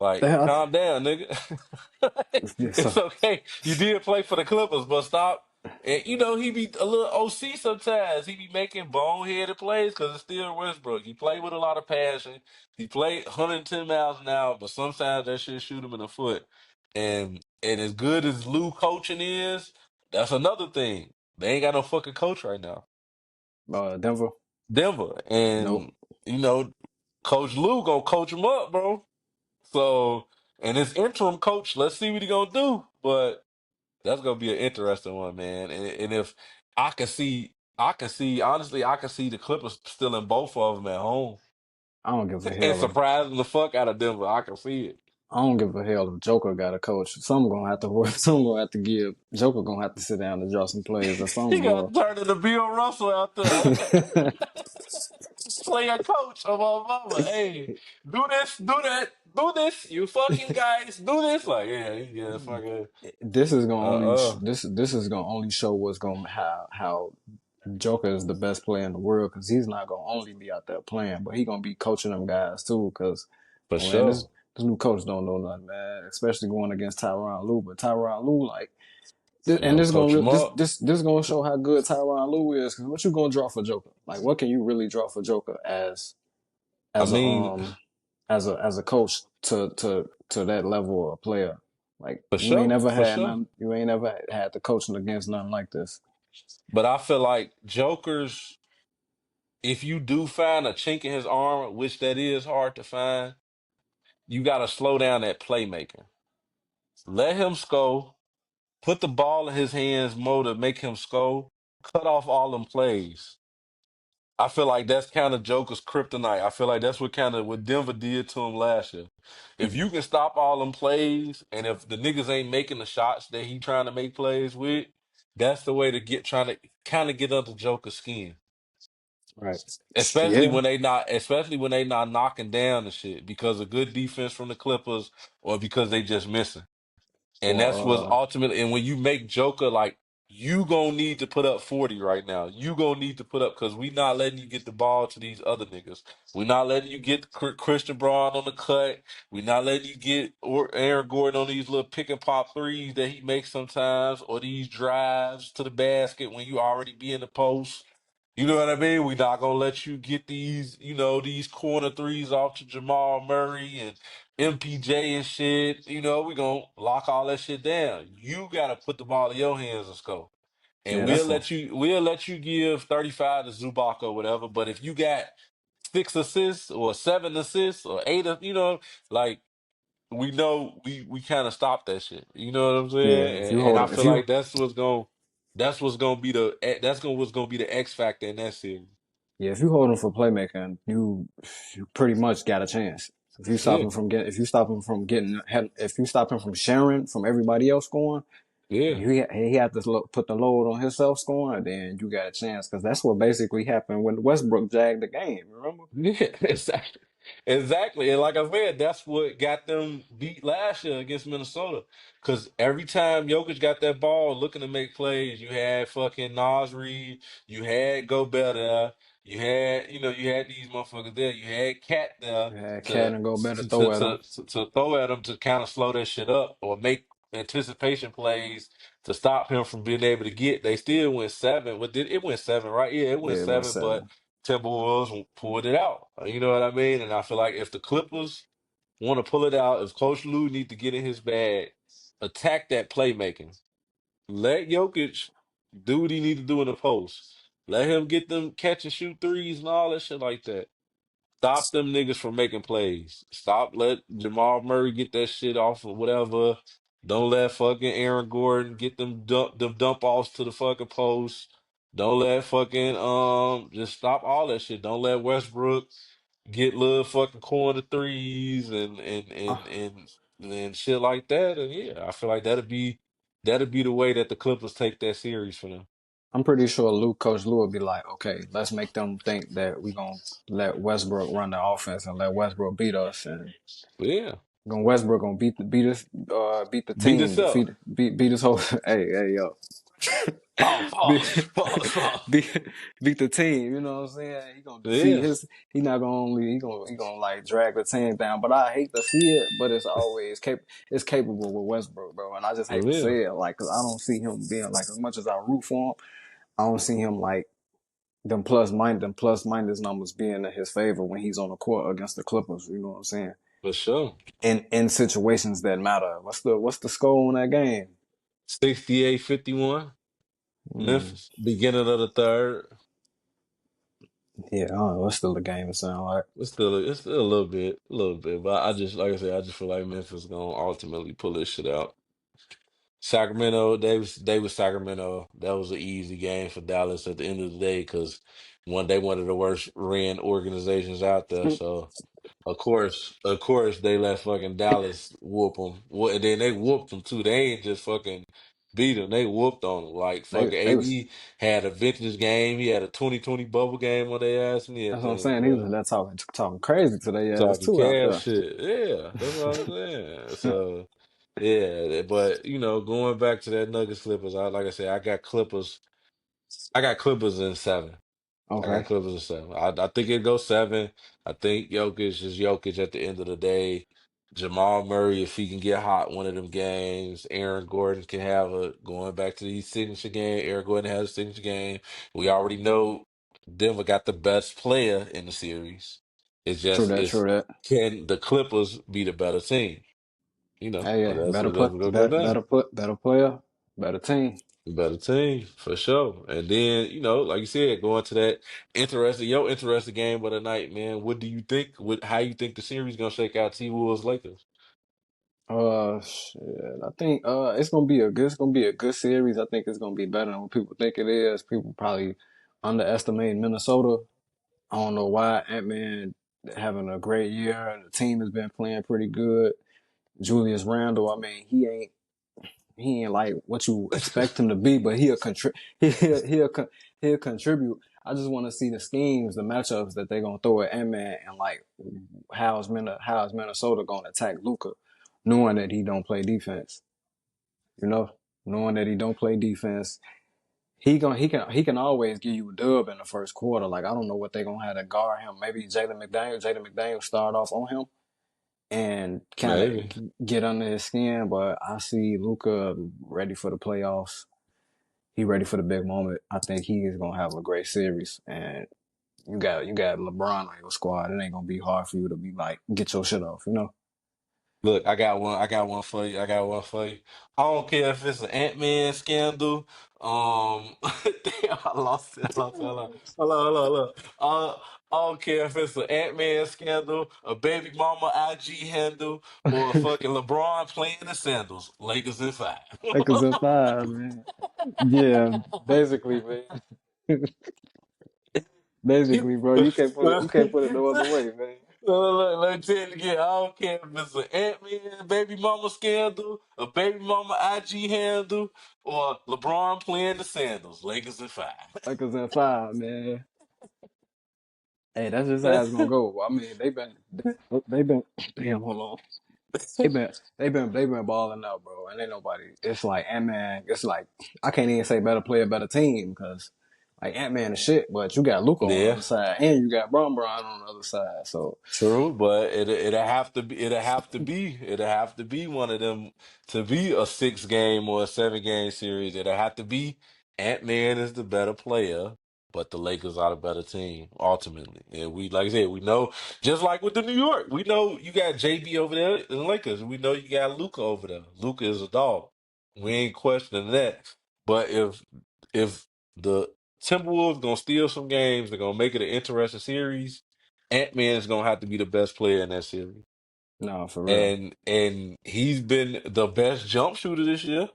like, Yeah, calm down, nigga. so It's okay. You did play for the Clippers, but stop. And you know he be a little OC sometimes. He be making boneheaded plays because it's still Westbrook. He play with a lot of passion. He played 110 miles an hour, but sometimes that shit shoot him in the foot. And as good as Lou coaching is, that's another thing. They ain't got no fucking coach right now. Denver, Denver, nope. and you know, Coach Lou gonna coach him up, bro. So, and his interim coach, let's see what he gonna do. But that's gonna be an interesting one, man. And if honestly, I can see the Clippers stealing both of them at home I don't give a and hell. surprising the fuck out of Denver. I can see it. I don't give a hell if Joker got a coach. Some gonna have to work. Some gonna have to give. Joker gonna have to sit down and draw some plays, or He something got going. turned into Bill Russell out there. Play a coach of our mama. Hey, do this, do that, do this. You fucking guys, do this. Like, yeah, fucking. This is gonna only Uh-uh. this is gonna only show what's gonna how Joker is the best player in the world because he's not gonna only be out there playing, but he gonna be coaching them guys too. Because For man, sure. this new coach don't know nothing, man. Especially going against Tyronn Lue. But Tyronn Lue, like, and I'll coach him up. this gonna show how good Tyronn Lue is. Because what you gonna draw for Joker? Like, what can you really draw for Joker I as a mean, as a coach to that level of player? Like, for you ain't sure, never for had sure. none. You ain't never had to coaching against nothing like this. But I feel like Joker's, if you do find a chink in his armor, which that is hard to find, you got to slow down that playmaking. Let him score. Put the ball in his hands more to make him score. Cut off all them plays. I feel like that's kind of Joker's kryptonite. I feel like that's what Denver did to him last year. If you can stop all them plays, and if the niggas ain't making the shots that he trying to make plays with, that's the way to trying to kind of get under Joker's skin. Right. Especially Yeah. when they not knocking down the shit because of good defense from the Clippers or because they just missing. And that's what's Or ultimately, and when you make Joker like, you gonna need to put up 40 right now. You gonna need to put up because we not letting you get the ball to these other niggas. We not letting you get Christian Braun on the cut. We not letting you get or Aaron Gordon on these little pick and pop threes that he makes sometimes, or these drives to the basket when you already be in the post. You know what I mean? We not gonna let you get these corner threes off to Jamal Murray and MPJ and shit. We gonna lock all that shit down. You gotta put the ball in your hands and score. And yeah, we'll that's a let you give 35 to Zubac or whatever. But if you got 6 assists or 7 assists or eight, like we know we kind of stop that shit. You know what I'm yeah. saying? If And, you and hold I him, if feel you like what's gonna be the X factor in that series. yeah, if you hold him for playmaking, you pretty much got a chance. Yeah, If you stop him from getting, if you stop him from sharing from everybody else scoring, and yeah. he had to put the load on himself scoring, then you got a chance because that's what basically happened when Westbrook jagged the game. Remember? Yeah, exactly. Exactly. And like I said, that's what got them beat last year against Minnesota. Because every time Jokic got that ball looking to make plays, you had fucking Nas Reed, you had Gobert there, you had these motherfuckers there, you had Cat there Yeah, Cat to and go better to to throw at him. to, to throw at him to kind of slow that shit up or make anticipation plays to stop him from being able to get. They still went seven. What did it went seven, right? Yeah, it went Yeah, it went seven, but seven. Timberwolves pulled it out. You know what I mean? And I feel like if the Clippers want to pull it out, if Coach Lue need to get in his bag, attack that playmaking. Let Jokic do what he need to do in the post. Let him get them catch and shoot threes and all that shit like that. Stop them niggas from making plays. Let Jamal Murray get that shit off or whatever. Don't let fucking Aaron Gordon get them dump offs to the fucking post. Don't let fucking just stop all that shit. Don't let Westbrook get little fucking corner threes and shit like that. And yeah, I feel like that'd be the way that the Clippers take that series for them. I'm pretty sure Coach Lue will be like, okay, let's make them think that we gonna let Westbrook run the offense and let Westbrook beat us, and Yeah. Westbrook gonna beat the Beat team, us up. beat his whole. Hey yo, Pause, beat, pause, pause, pause. beat beat the team. You know what I'm saying? He gonna defeat Yeah, his. He not gonna only he gonna like drag the team down. But I hate to see it. But it's always it's capable with Westbrook, bro. And I just hate to yeah, say it, like, cause I don't see him being like, as much as I root for him, I don't see him like them plus minus numbers being in his favor when he's on the court against the Clippers. You know what I'm saying? for sure. In situations that matter. What's the score on that game? 68-51. Mm, Memphis. Beginning of the third. yeah, I don't know. What's still the game? It sound like. It's still a little bit. But I just like I said, I just feel like Memphis gonna ultimately pull this shit out. Sacramento, they was Sacramento. That was an easy game for Dallas at the end of the day because one of the worst ran organizations out there. So of course, they let fucking Dallas whoop them. And then they whooped them too. They ain't just fucking beat them. They whooped on them. Like fucking They was. AD had a vintage game. He had a 2020 bubble game on their ass and That's what I'm everything, saying. He was bro. in there talking crazy to their ass Talking too out cash there. shit. Yeah, that's what I'm saying. So yeah, but going back to that Nuggets Clippers, like I said, I got Clippers. I got Clippers in seven. I got Okay, Clippers in seven. I think it goes seven. I think Jokic is Jokic at the end of the day. Jamal Murray, if he can get hot one of them games, Aaron Gordon can have a going back to the signature game. Aaron Gordon has a signature game. We already know Denver got the best player in the series. It's true just that. it's True that. can the Clippers be the better team? Hey, yeah, That's what that's what gonna go down. better player, better team. Better team for sure. And then, like you said, going to that interesting game of the night, man. What do you think? How you think the series gonna shake out? T Wolves Lakers. Shit. I think it's gonna be a good series. I think it's gonna be better than what people think it is. People probably underestimate Minnesota. I don't know why. Ant-Man having a great year and the team has been playing pretty good. Julius Randle, I mean, he ain't like what you expect him to be, but he'll contribute. I just want to see the schemes, the matchups that they're gonna throw at Ant-Man, and like how's Minnesota gonna attack Luka, knowing that he don't play defense. You know, knowing that he don't play defense, he can always give you a dub in the first quarter. Like, I don't know what they're gonna have to guard him. Maybe Jalen McDaniel start off on him and kind of Maybe. get under his skin. But I see Luka ready for the playoffs. He ready for the big moment. I think he is gonna have a great series. And you got LeBron on your squad. It ain't gonna be hard for you to be like, get your shit off. You know. Look, I got one. I got one for you. I got one for you. I don't care if it's an Ant-Man scandal. Damn, I lost it. I lost it. Hold on. I don't care if it's an Ant-Man scandal, a baby mama IG handle, or a fucking LeBron playing the sandals. Lakers in five. Lakers in five, man. Yeah, basically, man. Basically, bro, you can't put it no other way, man. Let me tell you again. I don't care if it's an Ant-Man baby mama scandal, a baby mama IG handle, or LeBron playing the sandals. Lakers in five. Lakers in five, man. Hey, that's just how it's gonna go. I mean, they've been damn, hold on. They've been balling out, bro. And ain't nobody. It's like Ant-Man. It's like, I can't even say better player, better team, because like Ant-Man is shit, but you got Luca on the Yeah. other side, and you got Bron on the other side. So True, but it'll have to be one of them to be a 6 game or a 7 game series. It'll have to be Ant-Man is the better player, but the Lakers are the better team ultimately. And we, like I said, we know just like with the New York, we know you got JB over there in the Lakers. We know you got Luca over there. Luca is a dog. We ain't questioning that. But if the Timberwolves gonna steal some games, they're gonna make it an interesting series. Ant-Man is gonna have to be the best player in that series. no, for real. And he's been the best jump shooter this year.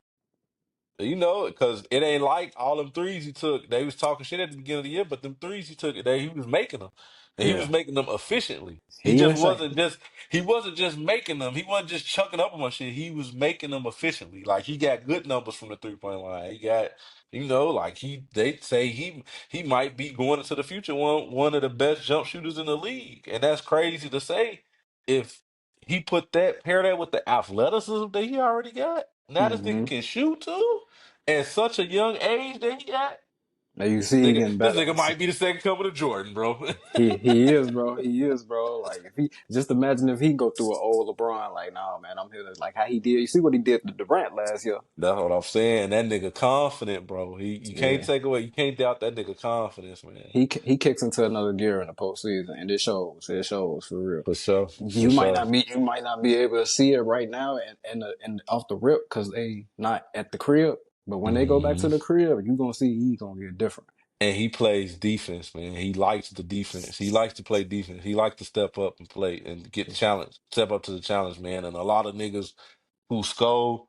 Because it ain't like all them threes he took. They was talking shit at the beginning of the year, but them threes he took, he was making them, and he was Yeah, making them efficiently. He he just ain't say. wasn't just he wasn't just making them. He wasn't just chucking up on my shit. He was making them efficiently. Like he got good numbers from the 3-point line. You know, like they say he might be going into the future one of the best jump shooters in the league, and that's crazy to say. If he pair that with the athleticism that he already got, now this nigga Mm-hmm. can shoot too at such a young age that he got. Now you see he getting This better. nigga might be the second coming of Jordan, bro. He is, bro. He is, bro. Like if he just imagine if he go through an old LeBron, like, nah, man, I'm here to like how he did. You see what he did to Durant last year? That's what I'm saying. That nigga confident, bro. You can't Yeah, take away. You can't doubt that nigga confidence, man. he kicks into another gear in the postseason, and it shows. It shows for real. For sure, for sure. You might not be able to see it right now and off the rip because they not at the crib. But when they go back hmm to the crib, you gonna see he gonna get different. And he plays defense, man. He likes the defense. He likes to play defense. He likes to step up and play and get challenged, step up to the challenge, man. And a lot of niggas who score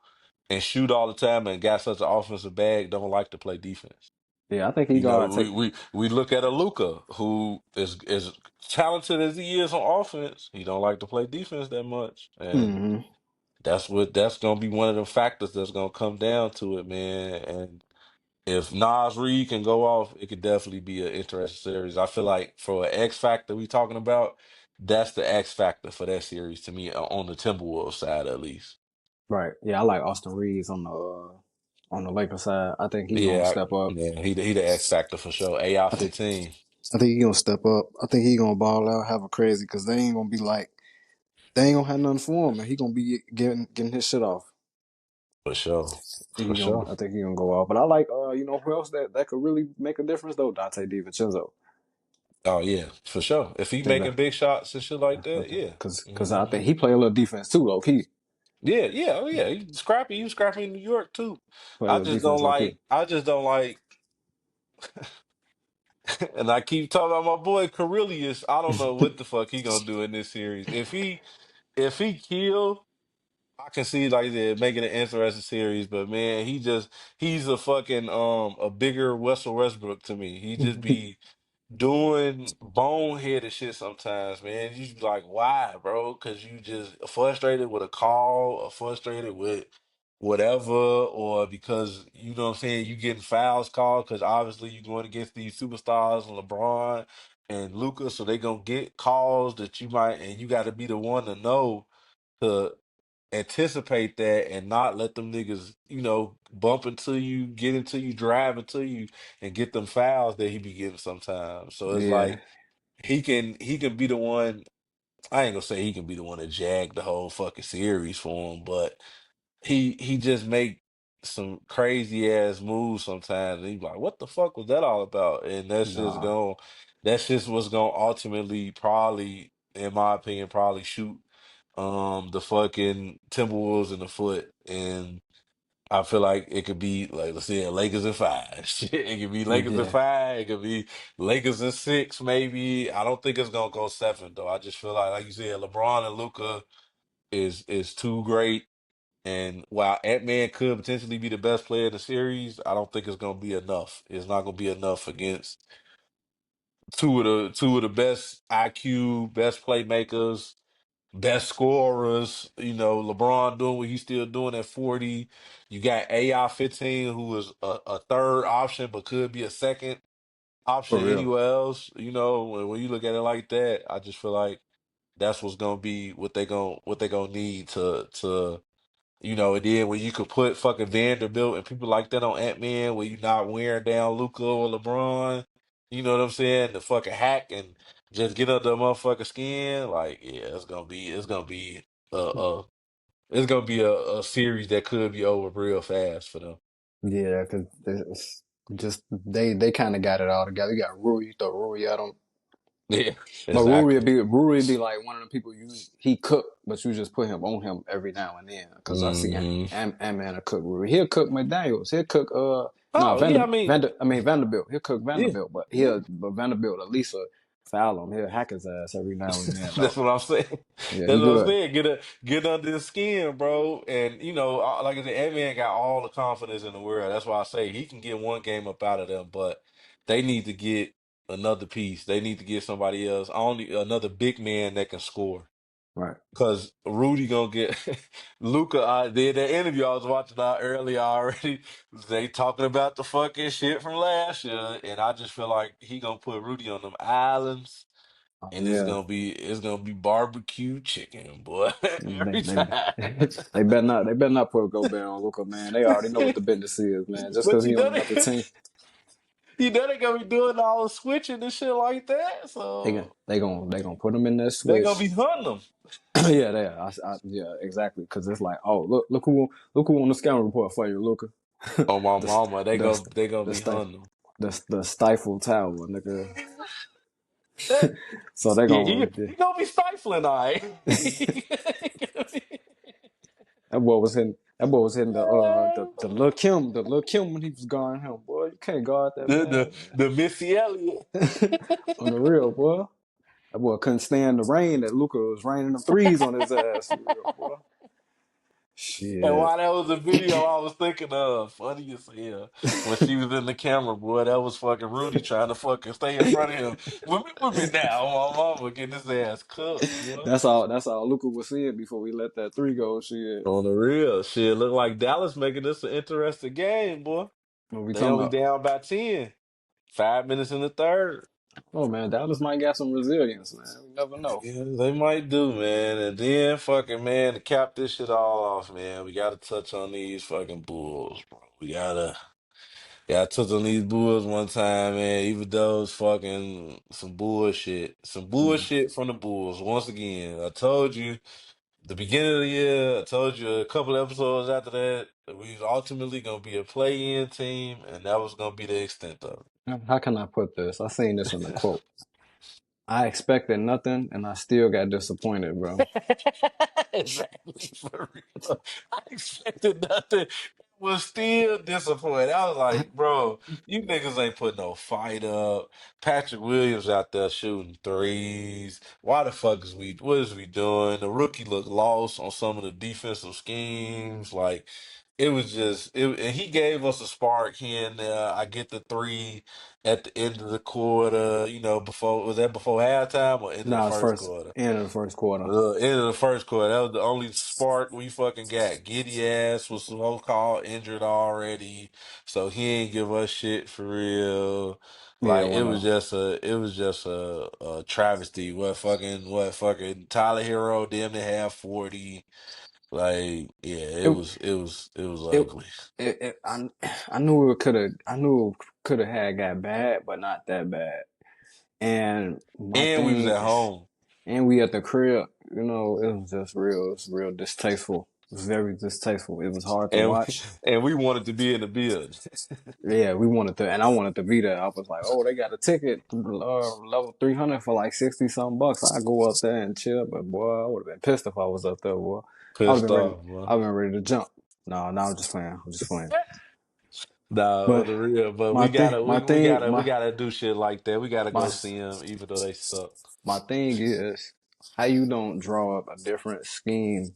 and shoot all the time and got such an offensive bag don't like to play defense. Yeah, I think he You know, gonna take. we look at a Luka who is as talented as he is on offense. He don't like to play defense that much, and Hmm. that's gonna be one of the factors that's gonna come down to it, man. And if Nas Reed can go off, it could definitely be an interesting series. I feel like for an X factor we talking about, that's the X factor for that series to me on the Timberwolves side at least. Right. Yeah, I like Austin Reeves on the Lakers side. I think he gonna step up. Yeah, he the X factor for sure. AI I think 15 I think he gonna step up. I think he gonna ball out, have a crazy because they ain't gonna be like they ain't gonna have nothing for him, and he gonna be getting his shit off. for sure, for He gonna sure. I think he gonna go off. But I like who else that could really make a difference though? Dante DiVincenzo. Oh yeah, for sure. If he I think making that big shots and shit like that, yeah. because I hmm think he play a little defense too, low key. Yeah, yeah, oh yeah. He's scrappy. He was scrappy in New York too. Play a little defense low key. I just don't like, and I keep talking about my boy Cornelius. I don't know what the fuck he gonna do in this series. If he kill, I can see like that making an interesting series. But man, he's a fucking a bigger Russell Westbrook to me. He just be doing boneheaded shit sometimes, man. You just be like, why, bro? Because you just frustrated with a call or frustrated with whatever, or because you know what I'm saying, you getting fouls called because obviously you're going against these superstars and LeBron and Luka, so they gonna get calls that you might, and you got to be the one to know to anticipate that and not let them niggas, bump into you, get into you, drive into you, and get them fouls that he be getting sometimes. So it's Yeah, like he can be the one. I ain't gonna say he can be the one to jag the whole fucking series for him, but he just make some crazy ass moves sometimes. And he be like, what the fuck was that all about? And nah, that's just what's gonna ultimately probably, in my opinion, probably shoot the fucking Timberwolves in the foot. And I feel like it could be like, let's say Lakers in five. Shit, it could be Lakers in yeah, five. It could be Lakers in six, maybe. I don't think it's gonna go seven though. I just feel like you said, LeBron and Luca is too great. And while Ant-Man could potentially be the best player in the series, I don't think it's gonna be enough. It's not gonna be enough against two of the best IQ, best playmakers, best scorers. LeBron doing what he's still doing at 40. You got AI 15, who is a third option, but could be a second option for real. anywhere else. When you look at it like that, I just feel like that's what's gonna be what they gonna need to. And then when you could put fucking Vanderbilt and people like that on Ant-Man, where you not wearing down Luca or LeBron, you know what I'm saying? The fucking hack and just get under the motherfucking skin. Like, yeah, it's gonna be a series that could be over real fast for them. Yeah, because it's just they kind of got it all together. You got Rui, you throw Rui at them. Yeah, But exactly. Rui be like one of the people he cook, but you just put him on him every now and then. Cause I see hmm Ant Man to cook Rui. He'll cook McDaniels. He'll cook no Oh yeah, I mean, Vanderbilt. He'll cook yeah, Vanderbilt, but yeah. Vanderbilt at least foul him. He'll hack his ass every now and then That's though. what I'm saying. Yeah, That's he what I'm good. saying. Get under the skin, bro. And like I said, that man got all the confidence in the world. That's why I say he can get one game up out of them, but they need to get another piece. They need to get somebody else, only another big man that can score. Right. Cause Rudy gonna get Luka. I did that interview I was watching out earlier already. They talking about the fucking shit from last year, and I just feel like he gonna put Rudy on them islands, Oh and yeah. it's gonna be barbecue chicken, boy, They every time. they better not put Gobert on Luka, man. They already know what the business is, man. Just But because he on another team, you know they gonna be doing all the switching and shit like that, so they gonna put him in that they gonna switch. be hunting them. Yeah, they are. Yeah, exactly. Because it's like, oh, look who on the scouting report for you, Luka. Oh my the mama, the they gonna the be stifle hunting the stifle tower, nigga. them. So they Yeah, gonna he gonna be stifling, all right. that boy was hitting the Lil Kim when he was guarding him. Boy, you can't guard that man, The Missy Elliott. man. On the real, boy. That boy couldn't stand the rain that Luka was raining them threes on his ass. For real, boy. And Shit. while that was the video I was thinking of, funny as hell, when she was in the camera, boy, that was fucking Rudy trying to fucking stay in front of him. Whip it down, my mama getting his ass cooked, boy. That's all Luka was seeing before we let that three go. Shit. On the real shit, look like Dallas making this an interesting game, boy. What we They talking only about? down by 10. 5 minutes in the third. Oh man, Dallas might got some resilience, man. We never know. Yeah, they might do, man. And then fucking man, to cap this shit all off, man, we gotta touch on these fucking Bulls, bro. We gotta touch on these Bulls one time, man. Even though it's fucking some bullshit. Some Mm. bullshit from the Bulls. Once again, I told you the beginning of the year, I told you a couple episodes after that we was ultimately gonna be a play-in team, and that was gonna be the extent of How can I put this? I seen this in the quote. I expected nothing, and I still got disappointed, bro. it. Exactly, for real. I expected nothing. Was still disappointed. I was like, bro, you niggas ain't put no fight up. Patrick Williams out there shooting threes. Why the fuck what is we doing? The rookie looked lost on some of the defensive schemes. Like, it was and he gave us a spark here and there. I get the three at the end of the quarter, was that before halftime or end of the Nah, it's first first quarter? end of the first quarter. End of the first quarter. That was the only spark we fucking got. Giddy ass was so called injured already, so he ain't give us shit for real. Yeah, Like when it was just a travesty. What fucking Tyler Hero damn near have 40. Like, yeah, it it was it ugly. I knew it could have had got bad, but not that bad. And my And we was thing, at home. and we at the crib, it was just real. It's real distasteful. It was very distasteful. It was hard to And watch. and we wanted to be in the building. Yeah, we wanted to, and I wanted to be there. I was like, oh, they got a ticket, level 300 for like 60 something bucks. I go up there and chill, but boy, I would have been pissed if I was up there, boy. I would have Pissed been ready. off, bro. I would have been ready to jump. No, I'm just playing. I'm just playing. Nah, But on the real, but my thing, my thing, we my gotta do shit like that. We gotta my go see them, even though they suck. my thing is how you don't draw up a different scheme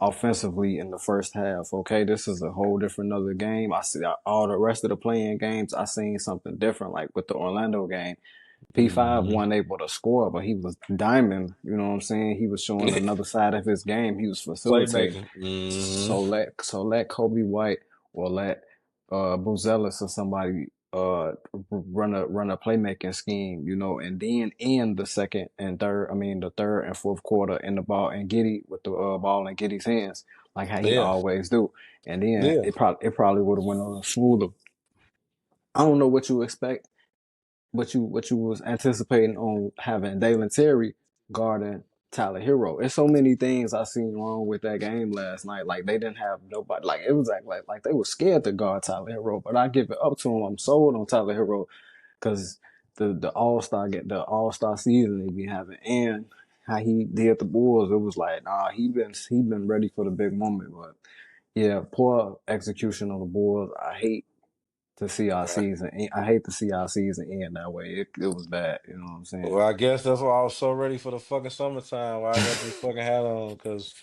offensively in the first half. Okay, this is a whole different other game. I see all the rest of the playing games. I seen something different, like with the Orlando game. P5 Hmm. wasn't able to score, but he was diamond. You know what I'm saying? He was showing another side of his game. He was facilitating. Playmaking. Hmm. So let Kobe White or let Buzelis or somebody run a playmaking scheme, and then in the second and third, I mean the third and fourth quarter in the ball and Giddy with the ball in Giddy's hands, like how he Yeah, always do. And then yeah. it probably would have went a little smoother. I don't know what you expect, what you was anticipating on having Dalen Terry guarding Tyler Hero. There's so many things I seen wrong with that game last night. Like they didn't have nobody. Like it was like they were scared to guard Tyler Hero. But I give it up to him. I'm sold on Tyler Hero because the All Star season they be having and how he did the Bulls. It was like he been ready for the big moment. But yeah, poor execution on the Bulls. To see our season. I hate to see our season end that way. It was bad. You know what I'm saying? Well, I guess that's why I was so ready for the fucking summertime. Why I got this fucking hat on, because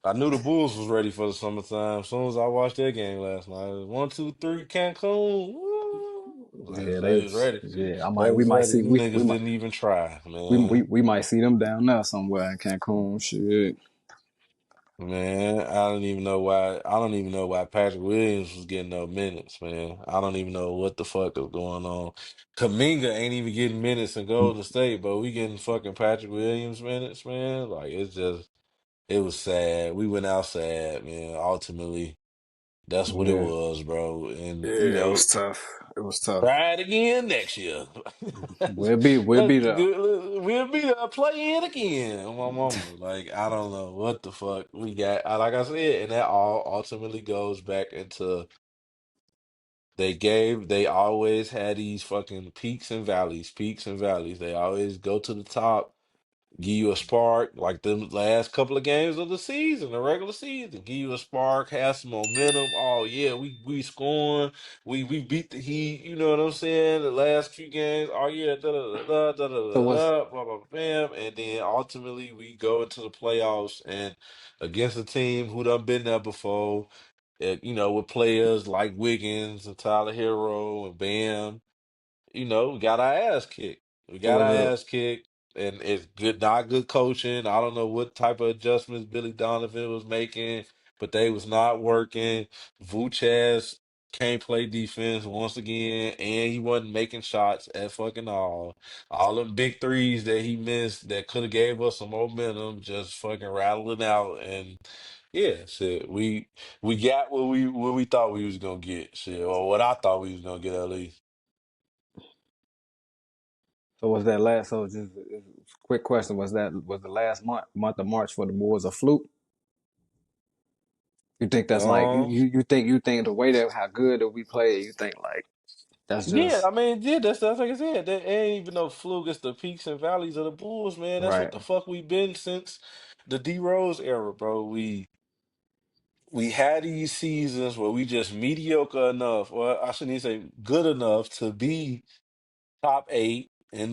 I knew the Bulls was ready for the summertime. As soon as I watched their game last night, 1, 2, 3, Cancun. Woo! Yeah, They was ready. They we was might ready. see Them niggas didn't even try, man. we might see them down there somewhere in Cancun. Shit. Man, I don't even know why. I don't even know why Patrick Williams was getting no minutes, man. I don't even know what the fuck is going on. Kaminga ain't even getting minutes in Golden State, but we getting fucking Patrick Williams minutes, man. Like it's just, it was sad. We went out sad, man. Ultimately, that's what it Yeah. was, bro. And you Yeah, it know, was tough. It was tough. try it again next year. We'll be there. We'll be there play it again. My mama, like I don't know what the fuck we got. Like I said, and that all ultimately goes back into they always had these fucking peaks and valleys, peaks and valleys. They always go to the top, give you a spark, like the last couple of games of the season, the regular season. Give you a spark, have some momentum. Oh yeah, we scoring. We beat the Heat. You know what I'm saying? The last few games. Oh yeah, da da da da da da So da what's da, blah blah bam. And then ultimately we go into the playoffs and against a team who done been there before. You know, with players like Wiggins and Tyler Hero and Bam. You know, we got our ass kicked. We so got was our it ass kicked, and it's good, not good coaching. I don't know what type of adjustments Billy Donovan was making, but they was not working. Vuchaz can't play defense once again, and he wasn't making shots at fucking all. All them big threes that he missed that could have gave us some momentum, just fucking rattling out. And yeah, shit, we got what we thought we was gonna get, shit, or what I thought we was gonna get at least. so was that last so just quick question, was the last month of March for the Bulls a fluke? You think that's like Um, you think the way that how good that we played, you think like that's yeah, just I mean, yeah, that's like I said. That ain't even no fluke. It's the peaks and valleys of the Bulls, man. That's what right. the fuck we been since the D Rose era, bro. We had these seasons where we just mediocre enough, or I shouldn't even say good enough to be top eight in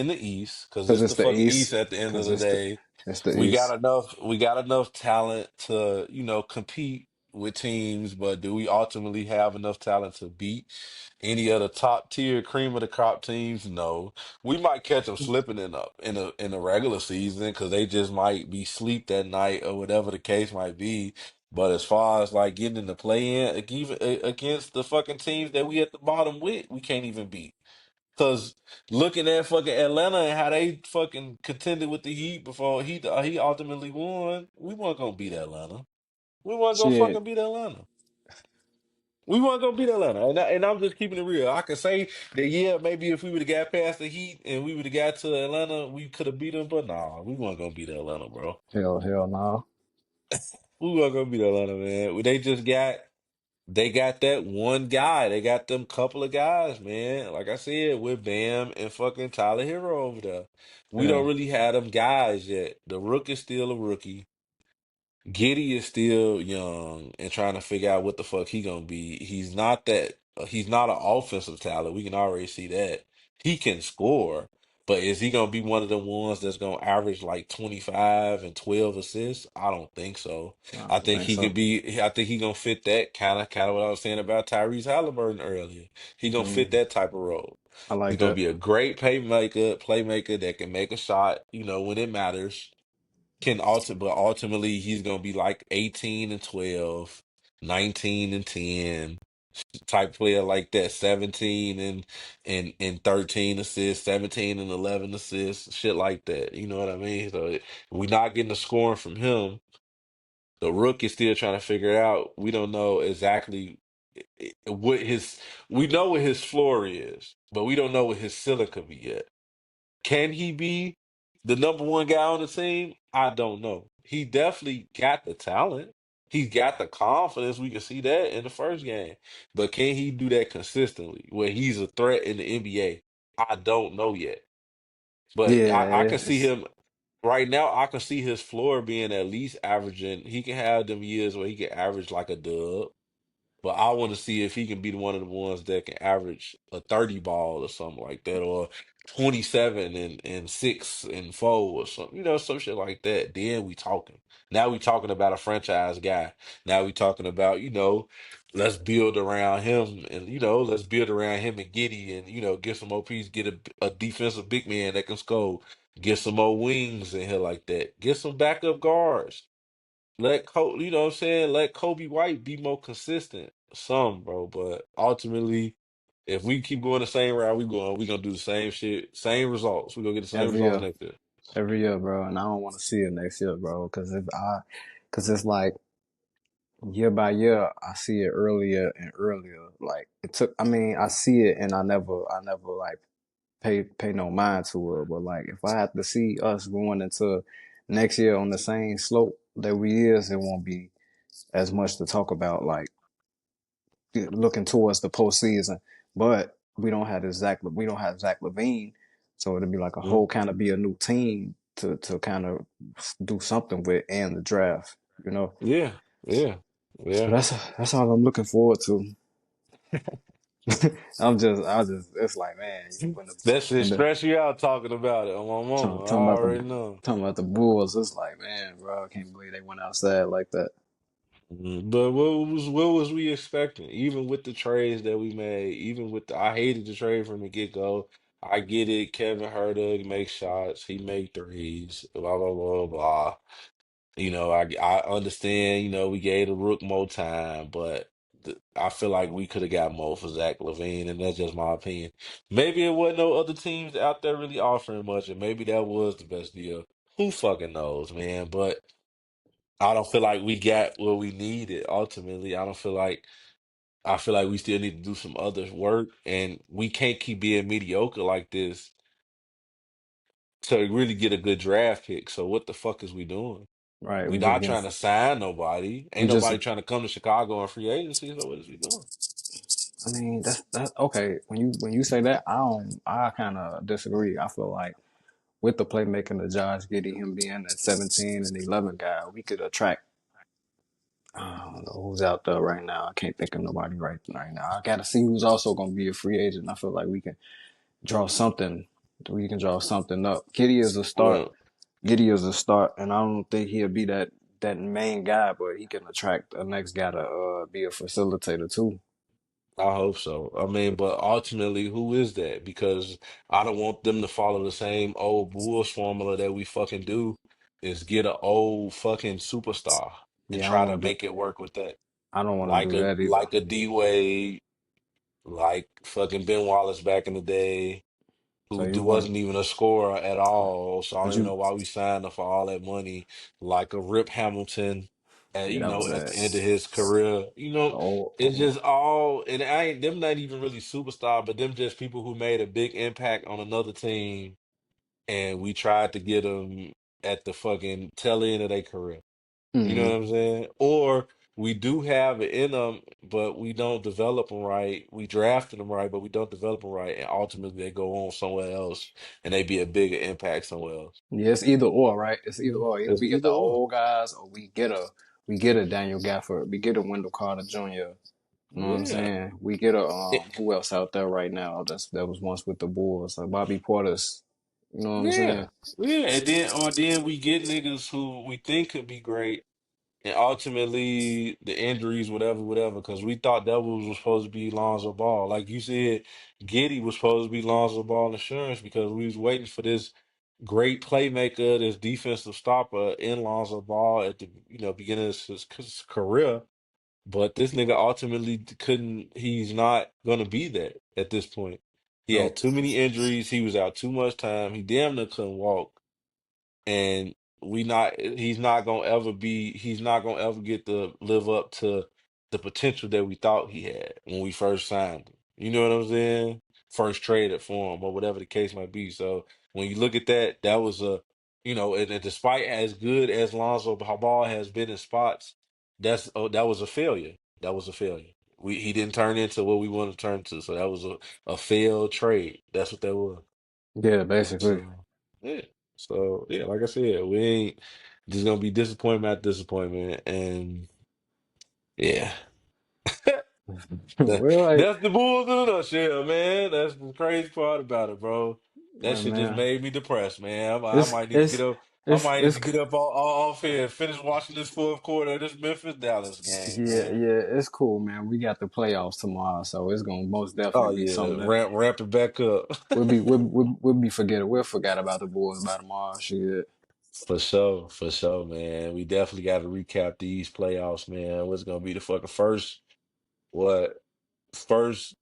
the East, because Because it's it's the the fucking East East. at the end of Because the day. it's the We got East. enough talent to, compete with teams, but do we ultimately have enough talent to beat any of the top tier cream of the crop teams? No. We might catch them slipping in a regular season because they just might be sleep that night or whatever the case might be. But as far as like getting in the play in, even against the fucking teams that we at the bottom with, we can't even beat. Cause looking at fucking Atlanta and how they fucking contended with the Heat before he ultimately won, we weren't gonna beat Atlanta. We weren't gonna Shit. fucking beat Atlanta. We weren't gonna beat Atlanta, and I'm just keeping it real. I could say that yeah, maybe if we would have got past the Heat and we would have got to Atlanta, we could have beat them. But nah, we weren't gonna beat Atlanta, bro. Hell no. We weren't gonna beat Atlanta, man. They got that one guy. They got them couple of guys, man. Like I said, with Bam and fucking Tyler Hero over there. We Yeah. don't really have them guys yet. The rook is still a rookie. Giddy is still young and trying to figure out what the fuck he gonna be. He's not that. He's not an offensive talent. We can already see that. He can score, but is he gonna be one of the ones that's gonna average like 25 and 12 assists? I don't think so. I I don't think think he so. could be. I think he gonna fit that kind of what I was saying about Tyrese Halliburton earlier. He gonna fit Mm, that type of role. I He's like gonna that. be a great playmaker that can make a shot. When it matters but ultimately he's gonna be like 18 and 12, 19 and 10 type player like that, 17 and 13 assists, 17 and 11 assists, shit like that. You know what I mean? So we're not getting the scoring from him. The rook is still trying to figure it out. We don't know exactly what his we know what his floor is, but we don't know what his ceiling could be yet. Can he be the number one guy on the team? I don't know. He definitely got the talent. He's got the confidence. We can see that in the first game. But can he do that consistently where he's a threat in the NBA? I don't know yet. But I Yeah, can see him right now. I can see his floor being at least averaging. He can have them years where he can average like a dub. But I want to see if he can be one of the ones that can average a 30 ball or something like that, or 27 and 6 and 4 or something, some shit like that. Then we talking. Now we talking about a franchise guy. Now we talking about, let's build around him, and let's build around him and Giddy, and get some OPs, get a defensive big man that can score, get some more wings in here like that, get some backup guards. Let Kobe, what I'm saying? Let Kobe White be more consistent. Some, bro, but ultimately, if we keep going the same route we gonna do the same shit, same results. We're gonna get the same every results year, next year. every year, bro. And I don't want to see it next year, bro. Cause it's like year by year, I see it earlier and earlier. Like it took. I mean, I see it, and I never like pay no mind to it. But like, if I have to see us going into next year on the same slope that we is, it won't be as much to talk about. Like looking towards the postseason, but we don't have Zach Levine, so it'll be like a Mhm. whole kind of be a new team to kind of do something with and the draft, you know. Yeah, yeah, So yeah. that's all I'm looking forward to. It's like, man, That shit when the stress you out talking about it on my mama. I talking about already know. the Bulls, it's like, man, bro, I can't believe they went outside like that. But what was we expecting? Even with the trades that we made, even with I hated the trade from the get go. I get it. Kevin Herter makes shots. He made threes. Blah blah blah blah. I understand. We gave the Rook more time, but I feel like we could have got more for Zach LaVine, and that's just my opinion. Maybe it wasn't no other teams out there really offering much, and maybe that was the best deal. Who fucking knows, man? But I don't feel like we got what we needed ultimately. I feel like we still need to do some other work, and we can't keep being mediocre like this to really get a good draft pick. So what the fuck is we doing? Right, We we just not getting trying to sign nobody. we Ain't just nobody trying to come to Chicago on free agency. So what is we doing? I mean, that's okay. When you say that, I kind of disagree. I feel like with the playmaking of Josh Giddey, him being that 17 and 11 guy, we could attract. I don't know who's out there right now. I can't think of nobody right now. I got to see who's also going to be a free agent. I feel like we can draw something. We can draw something up. Giddey is a start. Well, Giddey is a start, and I don't think he'll be that main guy, but he can attract a next guy to be a facilitator too. I hope so. I mean, but ultimately, who is that? Because I don't want them to follow the same old Bullsh formula that we fucking do, is get an old fucking superstar and Yeah, try to make it work with that. I don't want to Like do a that either. like a D Wade, like fucking Ben Wallace back in the day, So who you want, wasn't even a scorer at all. So I but don't even you, know why we signed him for all that money. Like a Rip Hamilton, yeah, that was at bad. the end of his career. Oh, It's just all, and I ain't them not even really superstar, but them just people who made a big impact on another team, and we tried to get them at the fucking tail end of their career. You know hmm what I'm saying? Or we do have it in them, but we don't develop them right. We drafted them right, but we don't develop them right, and ultimately they go on somewhere else, and they be a bigger impact somewhere else. Yeah, it's either or, right? It's either or. Either It's we get the either or. old guys, or we get a Daniel Gafford, we get a Wendell Carter Jr. You know what I'm Yeah. saying? We get a It- who else out there right now? That was once with the Bulls, like Bobby Portis. You know what I'm yeah. saying? Yeah. And then we get niggas who we think could be great. And ultimately, the injuries, whatever, because we thought that was supposed to be Lonzo Ball. Like you said, Giddy was supposed to be Lonzo Ball insurance because we was waiting for this great playmaker, this defensive stopper in Lonzo Ball at the beginning of his career. But this nigga ultimately couldn't. He's not gonna be that at this point. He had Nope. too many injuries. He was out too much time. He damn near couldn't walk, and he's not gonna ever get to live up to the potential that we thought he had when we first signed him. You know what I'm saying? First traded for him or whatever the case might be. So when you look at that, that was and despite as good as Lonzo Ball has been in spots, that was a failure. That was a failure. He didn't turn into what we wanted to turn into. So that was a failed trade. That's what that was. Yeah, basically. So yeah. So yeah, like I said, we ain't just gonna be disappointment after disappointment, and yeah, that, Well, that's the Bulls in a nutshell, man. That's the crazy part about it, bro. That shit just man, made me depressed, man. I it's might need to get it's up. I It's might need it's to get up all off here and finish watching this fourth quarter of this Memphis Dallas game, yeah, man. yeah, it's cool, man. We got the playoffs tomorrow, so it's gonna most Oh definitely be yeah, something that ramp it back up. we'll forget about the Bulls by tomorrow. Shit. For sure, man. We definitely got to recap these playoffs, man. What's gonna be the fucking what first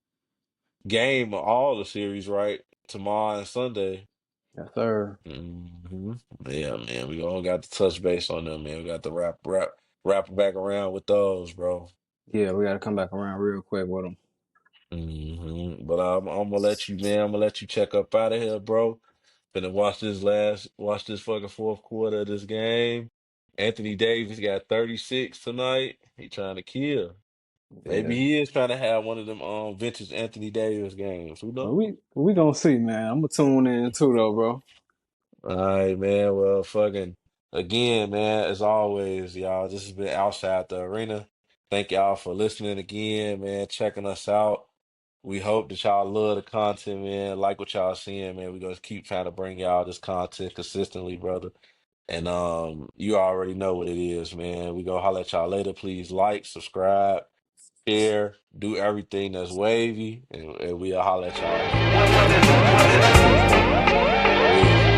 game of all the series, right? Tomorrow and Sunday. Yes, sir. hmm Yeah, man. We all got to touch base on them, man. We got to wrap it back around with those, bro. Yeah, we gotta come back around real quick with them. But I'm gonna let you, man. I'm gonna let you check up out of here, bro. Finna watch this fucking fourth quarter of this game. Anthony Davis got 36 tonight. He trying to kill. Maybe Yeah. he is trying to have one of them vintage Anthony Davis games. Who Well, knows? we gonna see, man. I'm gonna tune in too, though, bro. All right, man. Well, fucking again, man. As always, y'all. This has been Outside the Arena. Thank y'all for listening again, man. Checking us out. We hope that y'all love the content, man. Like what y'all seeing, man. We're gonna keep trying to bring y'all this content consistently, brother. And you already know what it is, man. We gonna holler at y'all later. Please like, subscribe, share, do everything that's wavy, and we'll holler at y'all in the future. Peace, man.